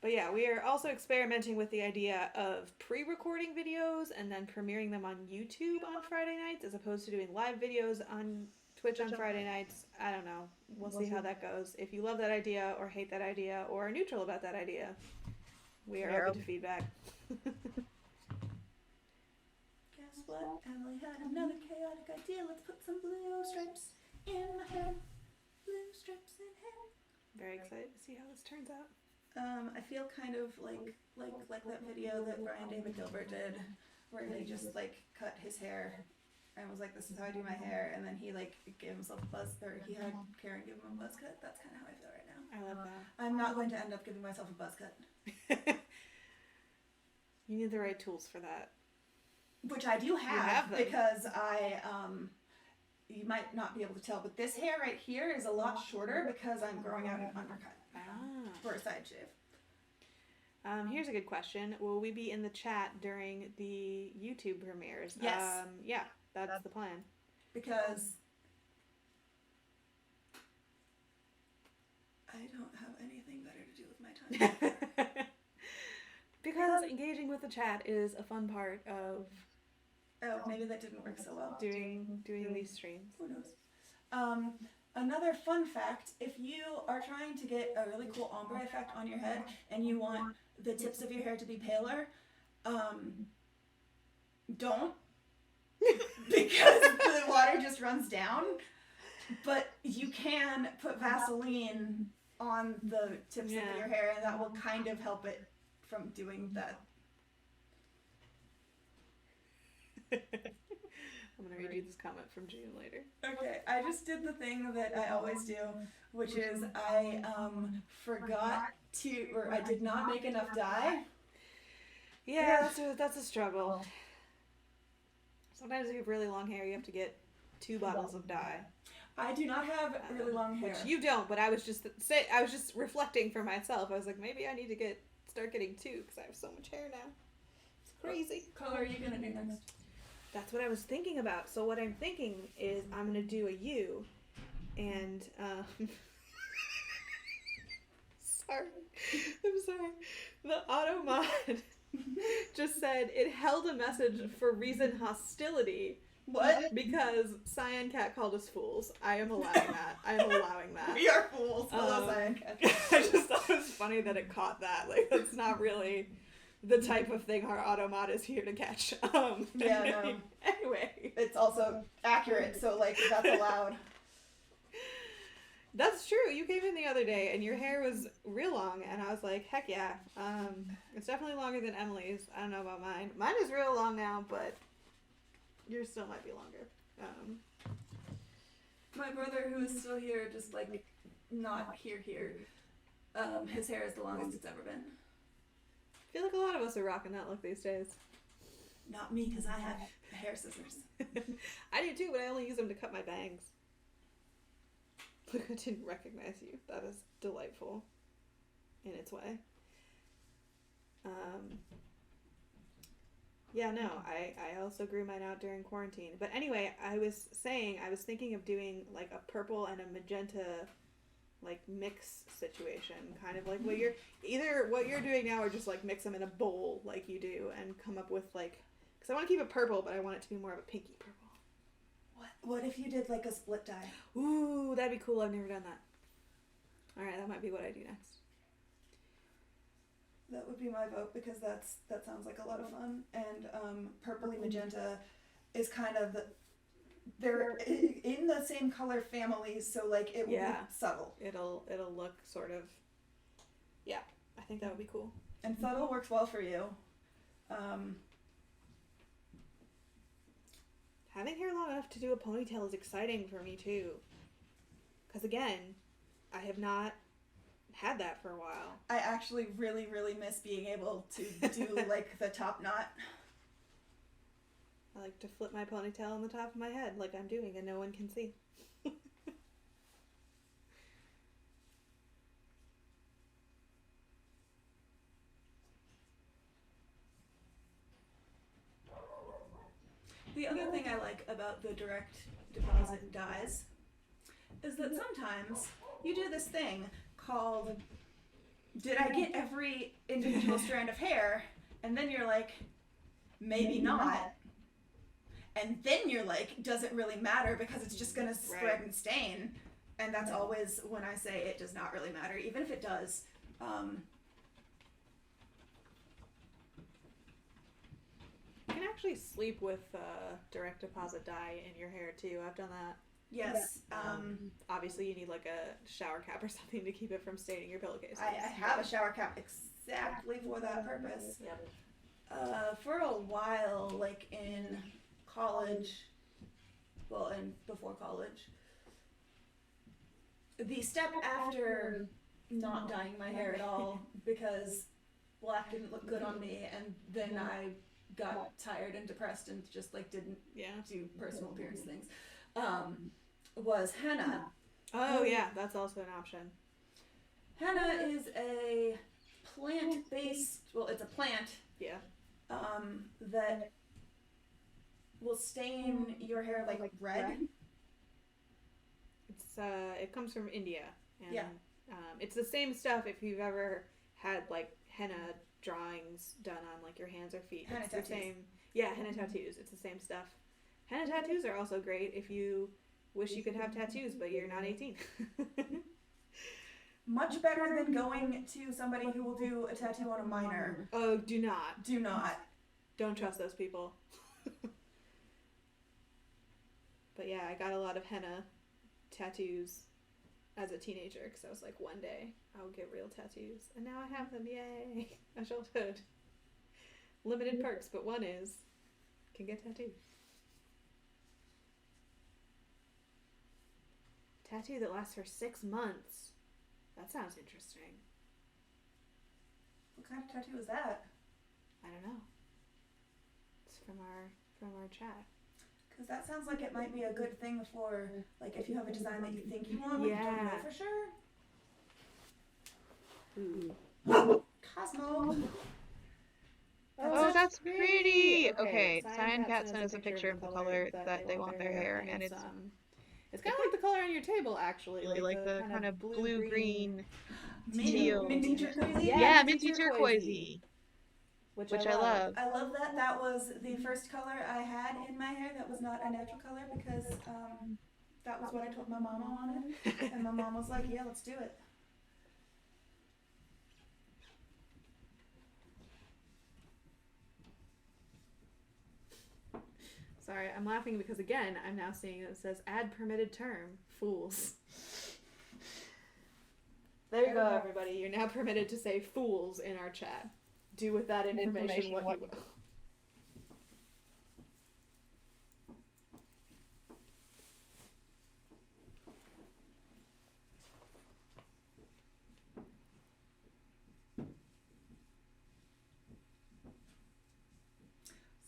But yeah, we are also experimenting with the idea of pre-recording videos and then premiering them on YouTube on Friday nights as opposed to doing live videos on Twitch on Friday nights. I don't know. We'll see how that goes. If you love that idea or hate that idea or are neutral about that idea, we are open to feedback. Guess what? Emily had another chaotic idea. Let's put some blue stripes in my hair. Blue stripes in hair. Very excited to see how this turns out. I feel kind of like that video that Brian David Gilbert did, where he just like cut his hair and was like, "This is how I do my hair," and then he like gave himself a buzz, or he had Karen give him a buzz cut. That's kind of how I feel right now. I love that. I'm not going to end up giving myself a buzz cut, You need the right tools for that. which I do have them. because you might not be able to tell, but this hair right here is a lot shorter because I'm growing out an undercut for a side shave. Here's a good question. Will we be in the chat during the YouTube premieres? Yes. Yeah, that's the plan. Because I don't have anything better to do with my time. Because engaging with the chat is a fun part of Oh, maybe that didn't work so well. doing these streams. Who knows? Another fun fact, if you are trying to get a really cool ombre effect on your head and you want the tips of your hair to be paler, don't. Because the water just runs down. But you can put Vaseline on the tips of your hair and that will kind of help it from doing that. I'm going to read you this comment from June later. Okay, I just did the thing that I always do, which is I forgot to, or I did not make enough dye. Yeah, that's a struggle. Sometimes if you have really long hair, you have to get 2 bottles of dye. I do not have really long hair. Which you don't, but I was just reflecting for myself. I was like, maybe I need to start getting two because I have so much hair now. It's crazy. What color are you gonna do next? That's what I was thinking about. So what I'm thinking is I'm gonna do a U, and I'm sorry. The automod just said it held a message for reason hostility. What? Because Cyan Cat called us fools. I am allowing that. I am allowing that. We are fools. Hello, Cyan Cat. I just thought it was funny that it caught that. Like, that's not really the type of thing our automod is here to catch. Yeah, no. Anyway. It's also accurate, so, like, that's allowed. That's true. You came in the other day and your hair was real long, and I was like, heck yeah. It's definitely longer than Emily's. I don't know about mine. Mine is real long now, but yours still might be longer. My brother, who is still here, just, like, not here, his hair is the longest it's ever been. I feel like a lot of us are rocking that look these days. Not me, because I have hair scissors. I do too, but I only use them to cut my bangs. Look, I didn't recognize you. That is delightful in its way. Yeah, no, I also grew mine out during quarantine. But anyway, I was thinking of doing like a purple and a magenta like mix situation, kind of like what you're doing now, or just like mix them in a bowl like you do and come up with like, because I want to keep it purple, but I want it to be more of a pinky purple. What if you did like a split dye? Ooh, that'd be cool. I've never done that. Alright, that might be what I do next. That would be my vote, because that sounds like a lot of fun. And purpley magenta is kind of they're in the same color family, so like it will be subtle. It'll look sort of, yeah, I think that would be cool. And subtle works well for you. Having hair long enough to do a ponytail is exciting for me too. Because again, I have not had that for a while. I actually really, really miss being able to do like the top knot. I like to flip my ponytail on the top of my head like I'm doing and no one can see. The other thing I like about the direct deposit dyes is that sometimes you do this thing called, did I get every individual strand of hair? And then you're like, maybe not. And then you're like, does it really matter, because it's just going to spread and stain. And that's always when I say it does not really matter, even if it does. You can actually sleep with direct deposit dye in your hair too. I've done that. Yes. Obviously, you need like a shower cap or something to keep it from staining your pillowcase. I have a shower cap exactly for that purpose. Yep. For a while, like in college, well, and before college, the step after not dyeing my hair at all, because black didn't look good on me, and then I got tired and depressed and just like didn't do personal appearance things, was henna. Oh yeah, that's also an option. Henna is a plant-based, well, it's a plant that will stain your hair like red. It's it comes from India, and it's the same stuff if you've ever had like henna drawings done on like your hands or feet. Henna it's tattoos. The same. Yeah, henna tattoos. It's the same stuff. Henna tattoos are also great if you wish you could have tattoos but you're not 18. Much better than going to somebody who will do a tattoo on a minor. Oh, do not. Do not. Don't trust those people. But yeah, I got a lot of henna tattoos as a teenager because I was like, one day I'll get real tattoos. And now I have them. Yay. Adulthood. Limited perks, but one is can get tattoos. Tattoo that lasts for 6 months. That sounds interesting. What kind of tattoo is that? I don't know. It's from our chat. Because that sounds like it might be a good thing for, like, if you have a design that you think you want, but you don't know Yeah. for sure. Ooh. Cosmo. Oh, that's pretty. Okay, Okay, Cyan Cyan Cat Cat sent sent us a picture of the color that they want their hair, and it's kind of like the color on your table, actually, really like the kind of blue-green teal. Minty turquoise. Yeah, minty turquoisey, which which I I love. love. I love that. That was the first color I had in my hair that was not a natural color because that was what I told my mom I wanted. And my mom was like, yeah, let's do it. Sorry, I'm laughing because, again, I'm now seeing it says add permitted term, fools. There you go, everybody. You're now permitted to say fools in our chat. Do with that information what you will.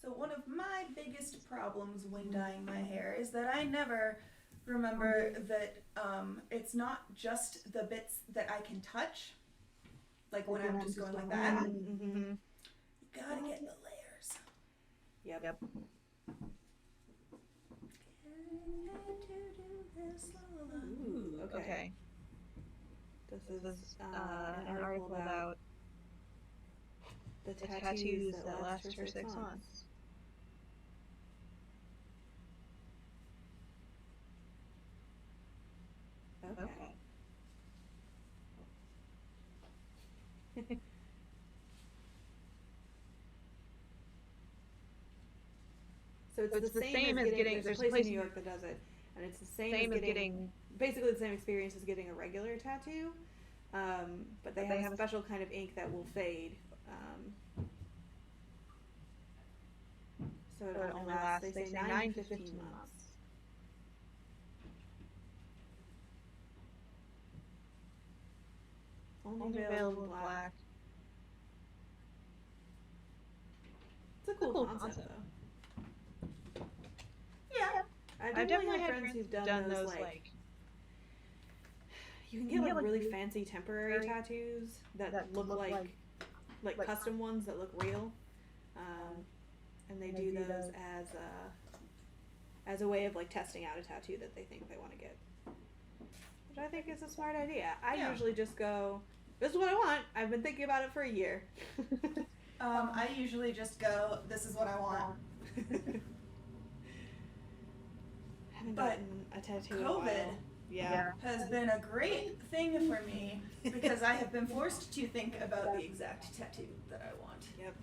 So one of my biggest problems when dyeing my hair is that I never remember that it's not just the bits that I can touch, like when I'm just going like that. Mm-hmm. You gotta get the layers. Yep. Ooh, okay. This is an article about the tattoos that last for 6 months. Okay. So it's the same as getting. There's a place in New York that does it, and it's the same as getting basically the same experience as getting a regular tattoo, but they have a special kind of ink that will fade. So it only lasts. They say 9 to 15 months. Only available in black. It's a cool concept, though. Yeah. I've definitely had friends who've done those, like, you can get, like, really fancy temporary tattoos that look like custom ones that look real. And they do those as a way of, like, testing out a tattoo that they think they want to get. Which I think is a smart idea. I usually just go, this is what I want. I've been thinking about it for a year. I usually just go, this is what I want. Haven't But gotten a tattoo in a COVID while. has been a great thing for me because I have been forced to think about the exact tattoo that I want. Yep.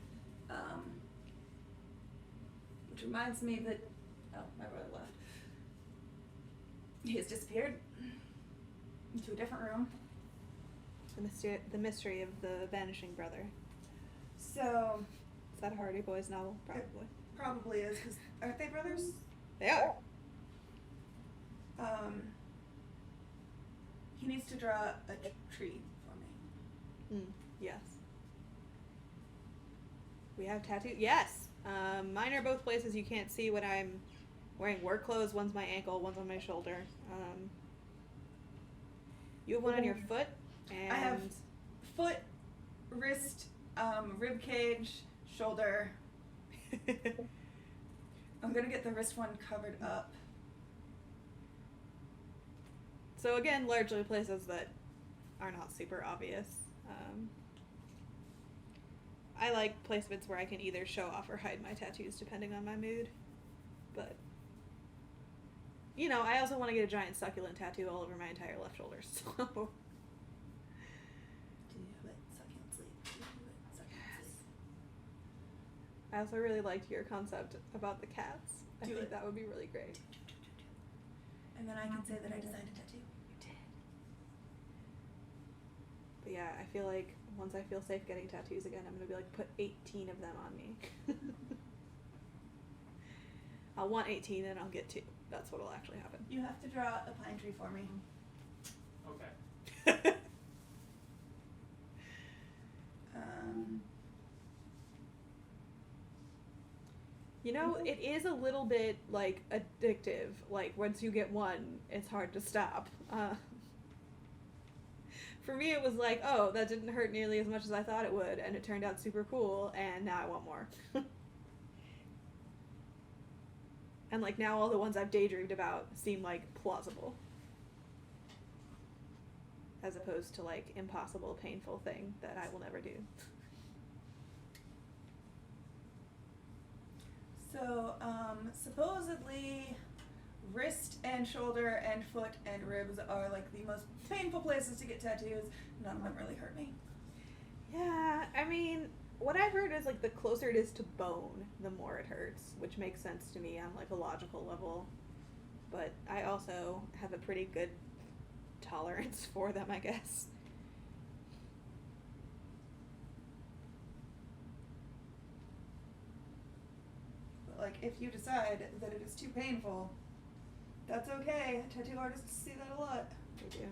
Which reminds me that, oh, my brother left. He has disappeared into a different room. The mystery of the vanishing brother. So, Is that a Hardy Boys novel? Probably. probably is, because aren't they brothers? They are. He needs to draw a tree for me. Yes. We have tattoos. Yes. Mine are both places you can't see when I'm wearing work clothes. One's my ankle, one's on my shoulder. You have one on your foot, and I have foot, wrist, rib cage, shoulder. I'm gonna get the wrist one covered up. So again, largely places that are not super obvious. I like placements where I can either show off or hide my tattoos depending on my mood. But, you know, I also want to get a giant succulent tattoo all over my entire left shoulder, so... Do it, succulent sleep. Do it, succulent sleep. I also really liked your concept about the cats. I Do think it. that would be really great. And then I can say that I designed a tattoo. You did. But yeah, I feel like once I feel safe getting tattoos again, I'm gonna be like, put 18 of them on me. I'll want 18 and I'll get 2. That's what'll actually happen. You have to draw a pine tree for me. Okay. You know, it is a little bit, like, addictive. Like, once you get one, it's hard to stop. For me, it was like, oh, that didn't hurt nearly as much as I thought it would, and it turned out super cool, and now I want more. And, like, now all the ones I've daydreamed about seem, like, plausible. As opposed to, like, impossible, painful thing that I will never do. So, supposedly, wrist and shoulder and foot and ribs are like the most painful places to get tattoos. None of them really hurt me. Yeah, I mean, what I've heard is, like, the closer it is to bone, the more it hurts, which makes sense to me on, like, a logical level. But I also have a pretty good tolerance for them, I guess. Like, if you decide that it is too painful, that's okay. Tattoo artists see that a lot. They do.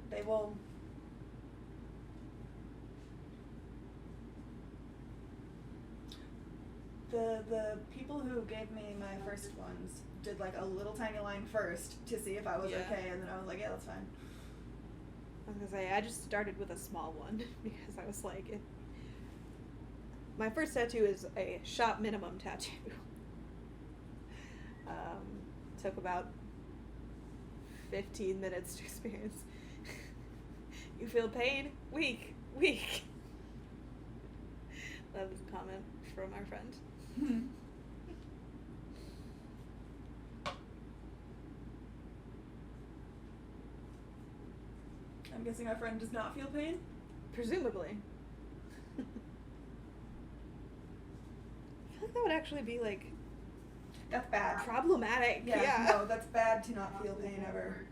They will... The people who gave me my first ones did, like, a little tiny line first to see if I was okay, and then I was like, yeah, that's fine. I was gonna say, I just started with a small one, because I was like, my first tattoo is a shop minimum tattoo. Took about 15 minutes to experience. You feel pain? Weak. That was a comment from our friend. I'm guessing our friend does not feel pain? Presumably. I feel like that would actually be, like, That's bad. problematic. Yeah, no, that's bad to not feel pain ever.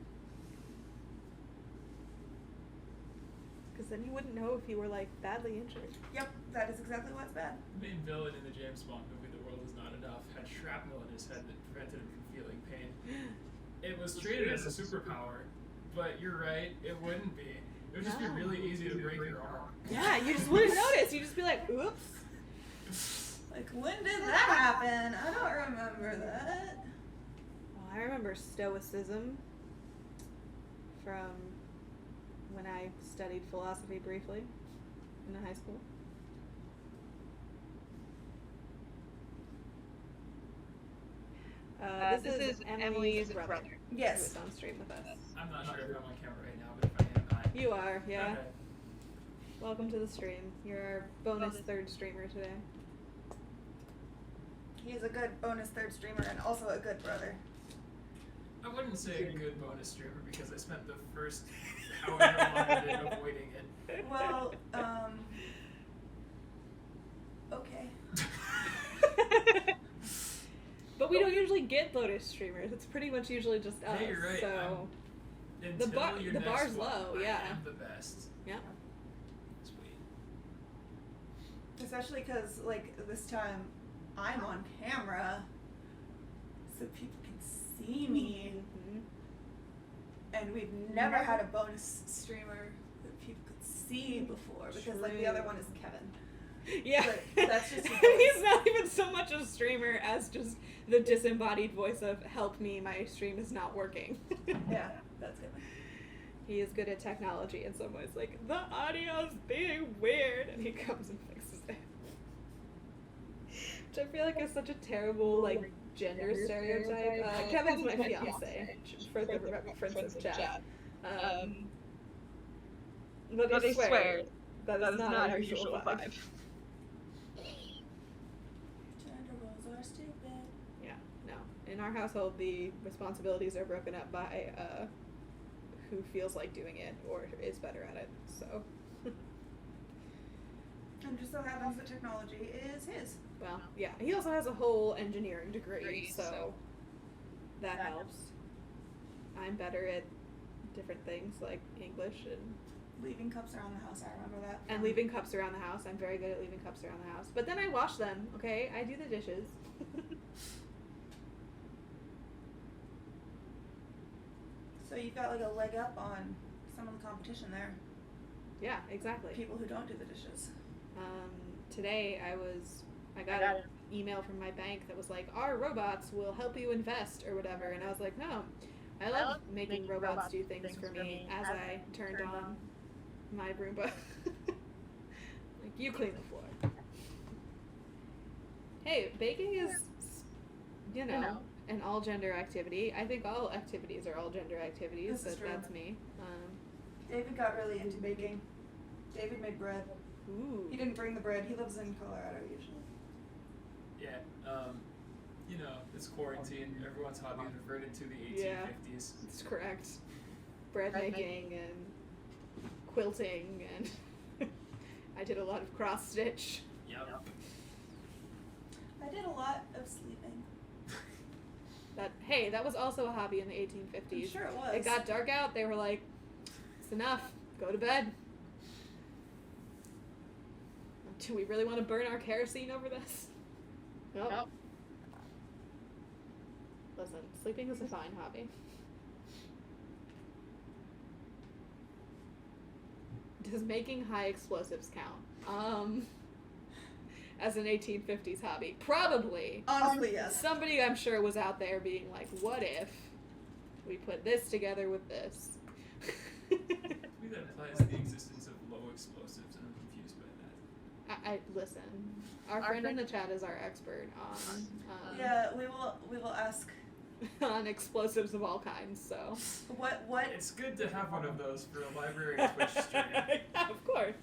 Because then you wouldn't know if you were, like, badly injured. Yep, that is exactly what's bad. The main villain in the James Bond movie, The World Is Not Enough, had shrapnel in his head that prevented him from feeling pain. It was treated as a superpower, but you're right, it wouldn't be. It would just be really easy to break your arm. Yeah, you just wouldn't notice. You'd just be like, oops. Like, when did that happen? I don't remember that. Well, I remember stoicism from when I studied philosophy briefly in high school. This is Emily's brother. Yes. Who is on stream with us. I'm not sure if I'm on camera right now, but if I am, hi. You are, yeah. Okay. Welcome to the stream. You're our bonus third streamer today. He is a good bonus third streamer and also a good brother. I wouldn't say a good bonus streamer because I spent the first however long I did avoiding it. Well, okay. But we don't usually get bonus streamers. It's pretty much usually just us. Hey, you're right. So Until your the next bar's one, low, I yeah. am the best. Yeah. Sweet. Especially because, like, this time I'm on camera, so people can see me. Mm-hmm. And we've never had a bonus streamer that people could see before because, like, the other one is Kevin. Yeah. But that's just his And voice. he's not even so much a streamer as just the disembodied voice of "Help me, my stream is not working." Yeah, that's Kevin. He is good at technology in some ways. Like, the audio's being weird, and he comes and fixes it. Which I feel like is such a terrible, like, gender stereotype. Kevin's my fiance, for the reference of chat. But I swear, that is not our usual vibe. Gender roles are stupid. Yeah, no. In our household, the responsibilities are broken up by who feels like doing it or is better at it. So. And just so happens that technology is his. Well, yeah. He also has a whole engineering degree, so that helps. I'm better at different things like English and Leaving cups around the house, I remember that. leaving cups around the house. I'm very good at leaving cups around the house. But then I wash them, okay? I do the dishes. So you've got, like, a leg up on some of the competition there. Yeah, exactly. People who don't do the dishes. Today I got email from my bank that was like, our robots will help you invest or whatever, and I was like, no, I love making robots do things for me as I turned on my Roomba. Like, you clean the floor. Hey, baking is, you know, an all gender activity. I think all activities are all gender activities, This is but true. that's me. David got really into baking. David made bread. Ooh. He didn't bring the bread. He lives in Colorado usually. Yeah, you know, it's quarantine. Everyone's hobby reverted to the 1850s. That's correct. Bread making and quilting, and I did a lot of cross stitch. Yep. I did a lot of sleeping. That was also a hobby in the 1850s. I'm sure it was. It got dark out. They were like, "It's enough. Go to bed." Do we really want to burn our kerosene over this? Nope. Listen, sleeping is a fine hobby. Does making high explosives count? As an 1850s hobby? Probably. Honestly, yes. Somebody, I'm sure, was out there being like, what if we put this together with this? To me, that implies the existence of low explosives, and I'm confused by that. I listen. Our friend in the chat is our expert on Yeah, we will ask. on explosives of all kinds. So What? It's good to have one of those for a library Twitch stream. yeah, of course.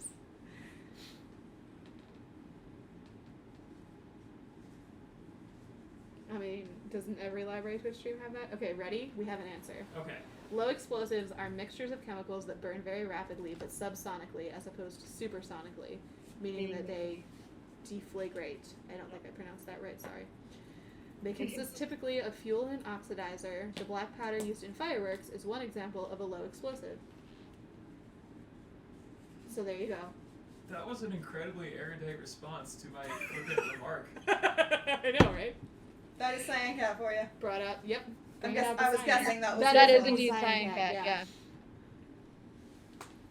I mean, doesn't every library Twitch stream have that? Okay, ready? We have an answer. Okay. Low explosives are mixtures of chemicals that burn very rapidly but subsonically as opposed to supersonically, meaning that they deflagrate. I don't think I pronounced that right, sorry. They consist typically of fuel and an oxidizer. The black powder used in fireworks is one example of a low explosive. So there you go. That was an incredibly erudite response to my flippant remark. I know, right? That is cyan cat for you. Brought up, yep. I Bring it out the was cyan guessing cat. that was. That your is fault. indeed Cyan cyan cat, cat, yeah. yeah.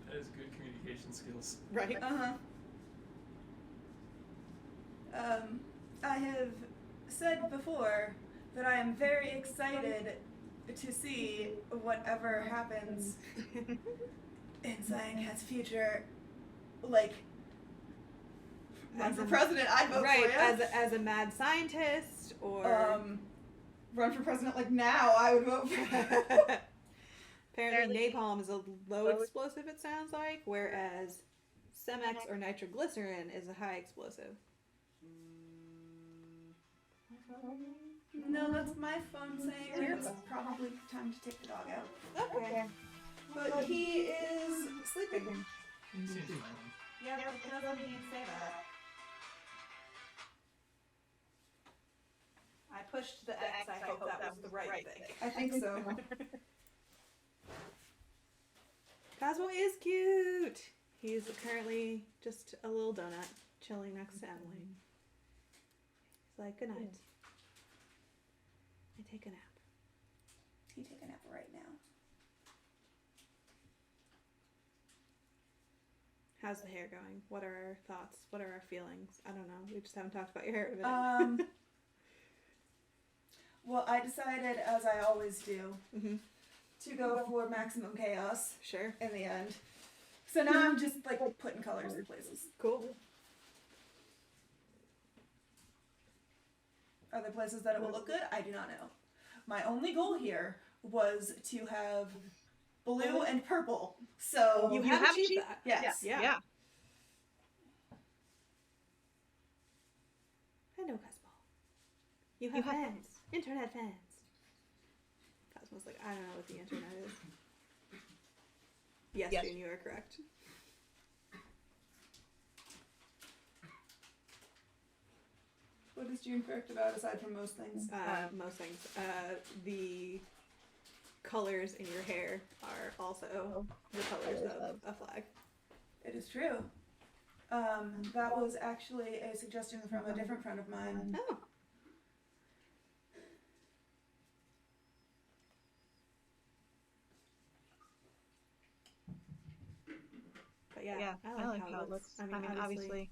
That is good communication skills. Right. I have said before that I am very excited to see whatever happens in Cyan Cat's future. Like, run for president, I'd vote Right, for you. as a mad scientist or Run for president, like now, I would vote for you. apparently napalm is a low explosive, it sounds like, whereas Semex or nitroglycerin is a high explosive. No, that's my phone saying it's probably time to take the dog out. Okay. But he is sleeping. He seems fine. Yeah, but it doesn't mean say that. I pushed the X, I hope that was the right thing. I think so. Cosmo is cute! He's currently just a little donut chilling next to Emily. He's like, good night. I take a nap. He take a nap right now. How's the hair going? What are our thoughts? What are our feelings? I don't know. We just haven't talked about your hair in a minute. Well, I decided, as I always do, Mhm. to go for maximum chaos Sure. in the end. So now I'm just like putting colors in places. Cool. Are there places that it will look good? I do not know. My only goal here was to have blue and purple. So You You have have achieved achieved- that. yes. Yeah. Hello, Cosmo. You have fans. Internet fans. Cosmo's like, I don't know what the internet is. Yes, Yes. June, you are correct. What is June correct about aside from most things? Most things. The colors in your hair are also the colors of a flag. It is true. That was actually a suggestion from a different friend of mine. Oh. But yeah, I like how it looks. I mean, obviously.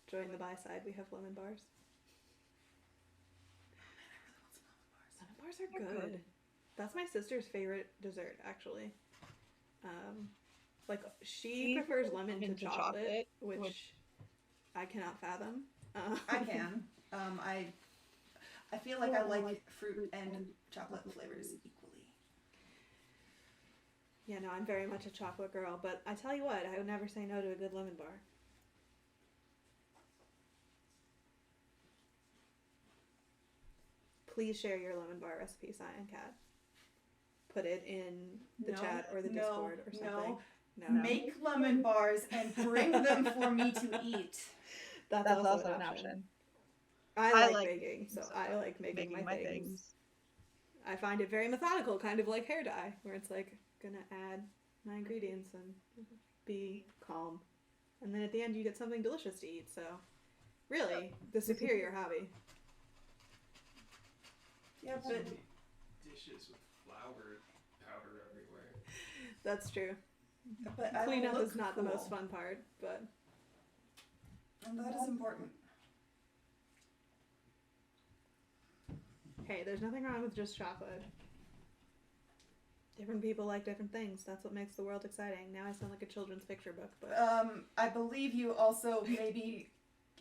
Join the buy side. We have lemon bars. Lemon bars are good. That's my sister's favorite dessert, actually. Like, she prefers lemon to chocolate, which I cannot fathom. I can. I feel like I like fruit and chocolate flavors equally. Yeah, no, I'm very much a chocolate girl, but I tell you what, I would never say no to a good lemon bar. Please share your lemon bar recipe, Cyan Cat. Put it in the chat or the Discord or something. No. Make lemon bars and bring them for me to eat. That's also an option. I like baking, so I like making my things. I find it very methodical, kind of like hair dye, where it's like, gonna add my ingredients and be calm. And then at the end you get something delicious to eat, so really, the superior hobby. Yeah, So but many dishes with flour powder everywhere. That's true. I Cleanup look is not cool. the most fun part, but... And that is important. Hey, there's nothing wrong with just chocolate. Different people like different things. That's what makes the world exciting. Now I sound like a children's picture book, but... I believe you also maybe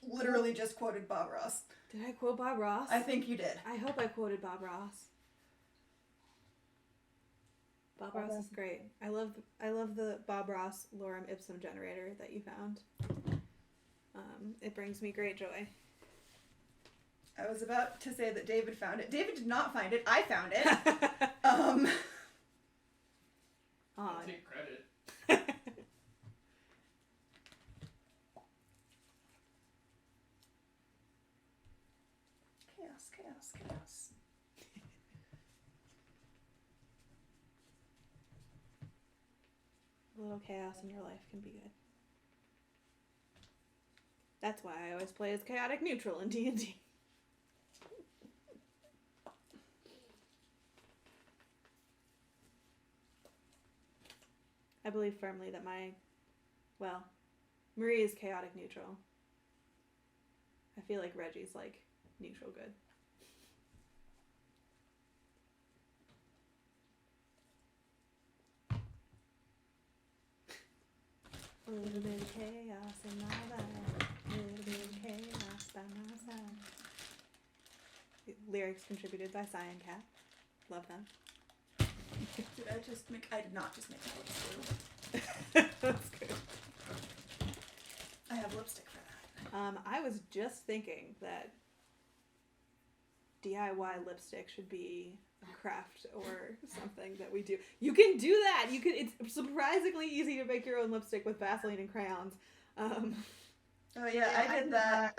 literally just quoted Bob Ross. Did I quote Bob Ross? I think you did. I hope I quoted Bob Ross. Bob Ross is great. I love the Bob Ross lorem ipsum generator that you found. It brings me great joy. I was about to say that David found it. David did not find it. I found it. I'll take credit. Chaos. A little chaos in your life can be good. That's why I always play as chaotic neutral in D&D. I believe firmly that Marie is chaotic neutral. I feel like Reggie's like neutral good. A little bit of chaos in my life. A little bit of chaos by my side. Lyrics contributed by Cyan Cat. Love them. I did not just make my lips blue. That's good. I have lipstick for that. I was just thinking that DIY lipstick should be a craft or something that we do. You can do that. It's surprisingly easy to make your own lipstick with Vaseline and crayons. Oh yeah, I did that.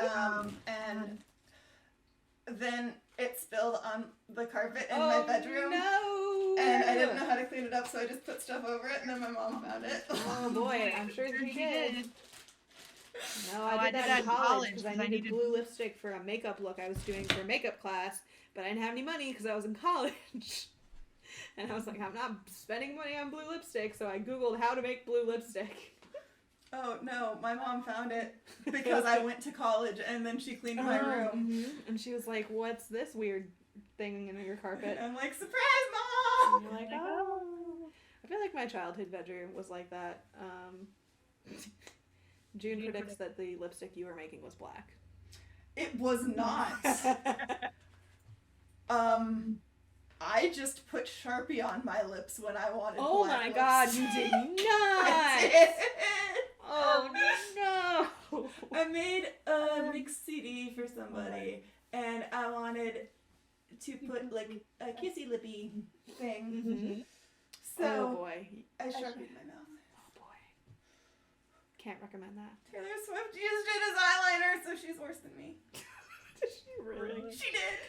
And then it spilled on the carpet in my bedroom. No! And I didn't know how to clean it up, so I just put stuff over it, and then my mom found it. Oh boy, I'm sure she did. No, I did that in college because I needed blue lipstick for a makeup look I was doing for a makeup class, but I didn't have any money because I was in college. And I was like, I'm not spending money on blue lipstick, so I googled how to make blue lipstick. Oh no, my mom found it because I went to college, and then she cleaned my room. Mm-hmm. And she was like, what's this weird thing in your carpet? And I'm like, surprise, Mom! And you're like, oh. I feel like my childhood bedroom was like that. June predicts that the lipstick you were making was black. It was not. I just put Sharpie on my lips when I wanted Oh black my lips. god, you did not! I did. Oh no! I made a mix CD for somebody, and I wanted to put like a kissy lippy thing. Mm-hmm. So oh boy. I Sharpied my mouth. Oh boy. Can't recommend that. Taylor Swift used it as eyeliner, so she's worse than me. Did she really? She did.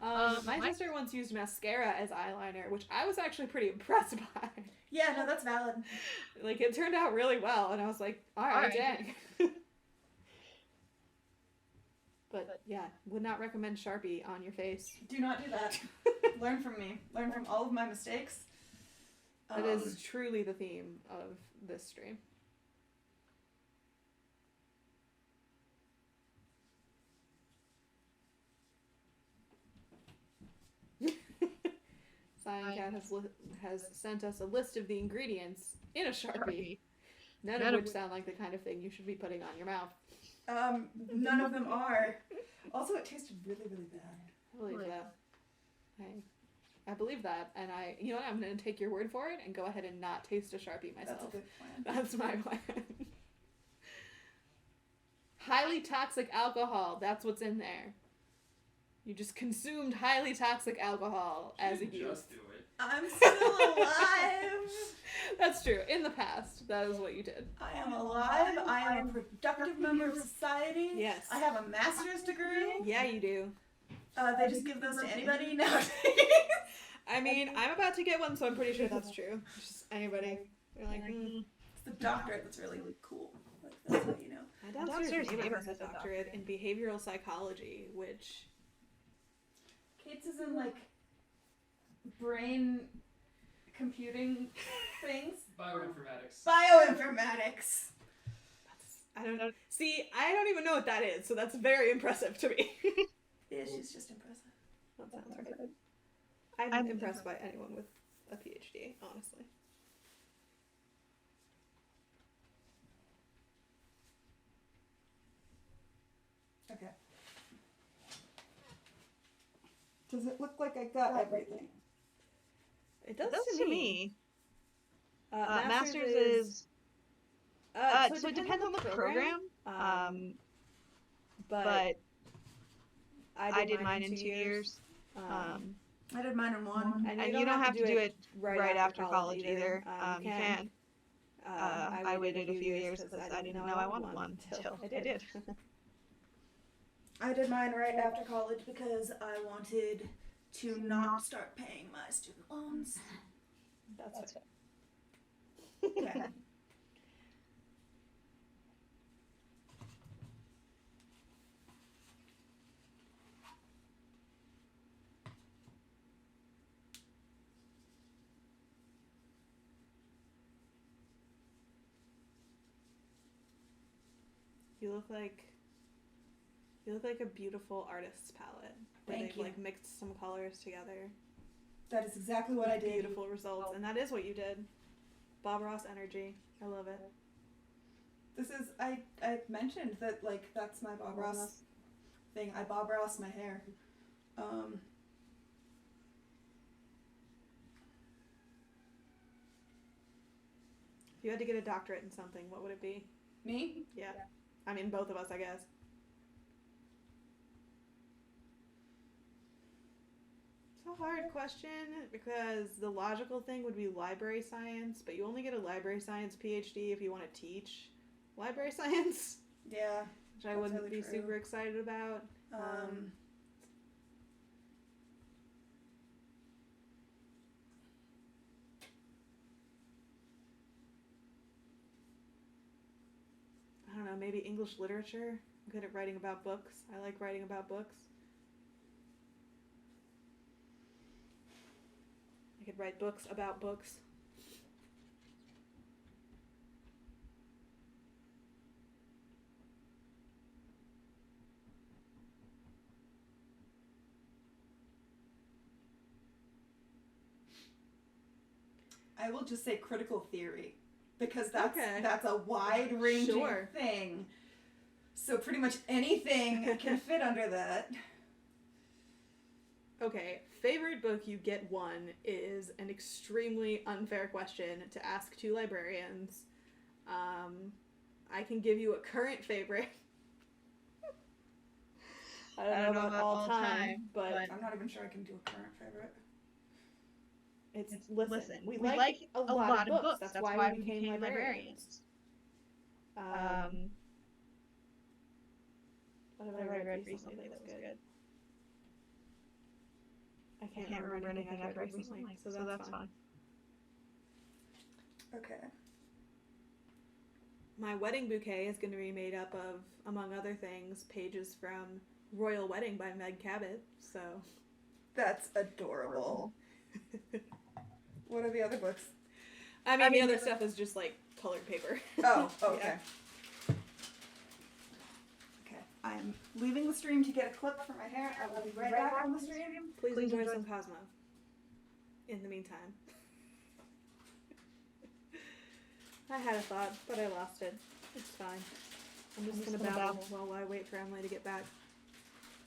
My sister once used mascara as eyeliner, which I was actually pretty impressed by. Yeah, no, that's valid. Like, it turned out really well, and I was like, alright, dang. But, yeah, would not recommend Sharpie on your face. Do not do that. Learn from me. Learn from all of my mistakes. That is truly the theme of this stream. Cyan Cat has sent us a list of the ingredients in a Sharpie, none of which sound like the kind of thing you should be putting on your mouth. None of them are. Also, it tasted really, really bad. I believe that. I believe that, and you know what? I'm going to take your word for it and go ahead and not taste a Sharpie myself. That's a good plan. That's my plan. Highly toxic alcohol. That's what's in there. You just consumed highly toxic alcohol as a youth. Just do it. I'm still alive. That's true. In the past, that is what you did. I am alive. I am a productive member of society. Yes. I have a master's degree. Yeah, you do. They just give those to anybody nowadays. I mean, I'm about to get one, so I'm pretty sure that's true. Just anybody. They're like, It's the doctorate that's really, really cool. Like, that's what you know. My downstairs neighbor has a doctorate in behavioral psychology, which... Kate's is in, like, brain computing things. Bioinformatics. Bioinformatics. I don't know. See, I don't even know what that is, so that's very impressive to me. Yeah, she's just impressive. That sounds right. I'm impressed by anyone with a PhD, honestly. Okay. Does it look like I got everything? It does to me. Masters is... so it depends on the program. But I did mine in 2 years. I did mine in 1. And you don't have to do it right after college either. You can. I waited a few years because I didn't know I wanted one until I did. I did mine right after college because I wanted to not start paying my student loans. That's right. Okay. You look like a beautiful artist's palette where Thank they've you. like mixed some colors together. That is exactly what I did. Beautiful results, and that is what you did. Bob Ross energy. I love it. This is, I mentioned that, like, that's my Bob Ross thing. I Bob Ross my hair. If you had to get a doctorate in something, what would it be? Me? Yeah. I mean, both of us, I guess. It's a hard question because the logical thing would be library science, but you only get a library science PhD if you want to teach library science. Yeah. Which I wouldn't be super excited about. I don't know, maybe English literature. I'm good at writing about books. I like writing about books. I could write books about books. I will just say critical theory because that's Okay. that's a wide-ranging Sure. thing. So pretty much anything can fit under that. Okay, favorite book you get one is an extremely unfair question to ask two librarians. I can give you a current favorite. I don't know about all time, but I'm not even sure I can do a current favorite. it's listen. We We like a lot of books. That's why we became librarians. What have I read recently that was good? I can't remember anything I've read recently, so that's fine. Okay. My wedding bouquet is going to be made up of, among other things, pages from Royal Wedding by Meg Cabot, so... That's adorable. What are the other books? I mean, the other stuff is just, like, colored paper. Oh, okay. Okay, I'm leaving the stream to get a clip for my hair. I will be right back on the stream. Please enjoy some Cosmo. in the meantime. I had a thought, but I lost it. It's fine. I'm just gonna babble while I wait for Emily to get back.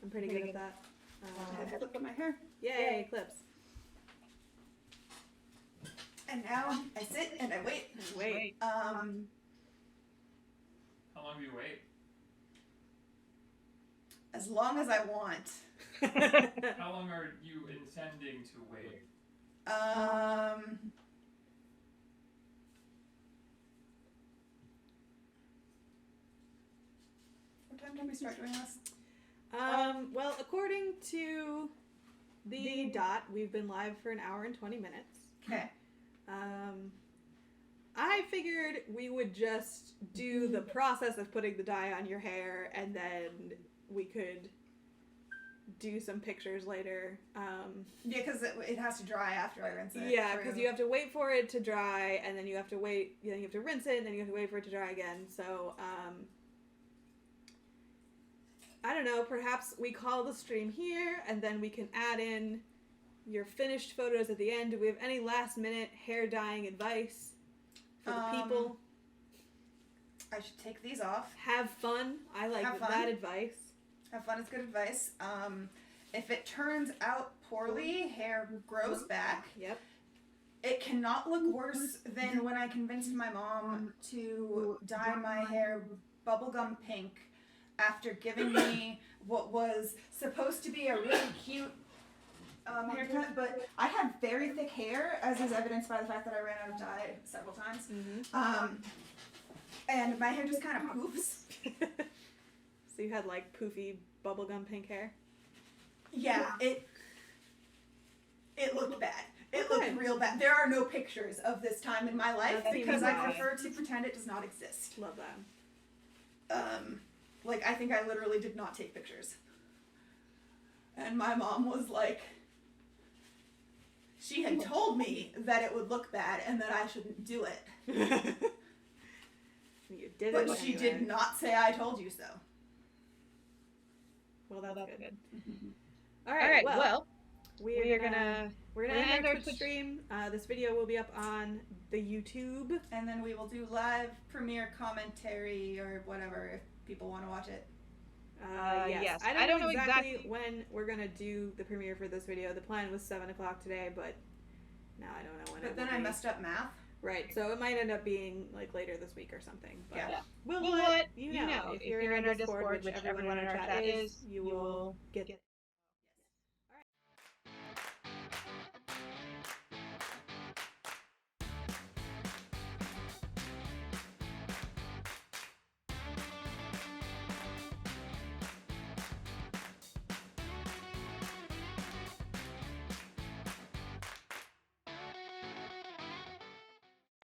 I'm pretty good at that. I have to look at my hair. Yay, clips. And now I sit and I wait. Wait. How long do you wait? As long as I want. How long are you intending to wait? What time did we start doing this? Well, according to the dot, we've been live for an hour and 20 minutes. Okay. I figured we would just do the process of putting the dye on your hair, and then we could do some pictures later. Yeah, because it has to dry after I rinse it. Yeah, because you have to wait for it to dry, and then you have to wait, then you have to rinse it, and then you have to wait for it to dry again. So, I don't know, perhaps we call the stream here, and then we can add in your finished photos at the end. Do we have any last minute hair dyeing advice for the people? I should take these off. Have fun. I like Have fun. that advice. Have fun is good advice. If it turns out poorly, hair grows back. Yep. It cannot look worse than when I convinced my mom to dye my hair bubblegum pink after giving me what was supposed to be a really cute haircut, but I have very thick hair, as is evidenced by the fact that I ran out of dye several times. Mm-hmm. And my hair just kind of poofs. So you had like poofy bubblegum pink hair? Yeah, it looked bad. It looked real bad. There are no pictures of this time in my life because I prefer to pretend it does not exist. Love that. Like, I think I literally did not take pictures. And my mom was like, she had told me that it would look bad and that I shouldn't do it. You did But it she anyway. did not say I told you so. Well, that's good. Mm-hmm. All right. Well, we're gonna end our Twitch stream. This video will be up on the YouTube. And then we will do live premiere commentary or whatever if people want to watch it. Yes. I don't know exactly when we're gonna do the premiere for this video. The plan was 7 o'clock today, but now I don't know when. But then I messed up math. Right, so it might end up being like later this week or something. But Yeah. We'll let you know. If you're in our Discord, which everyone in our chat is, you will get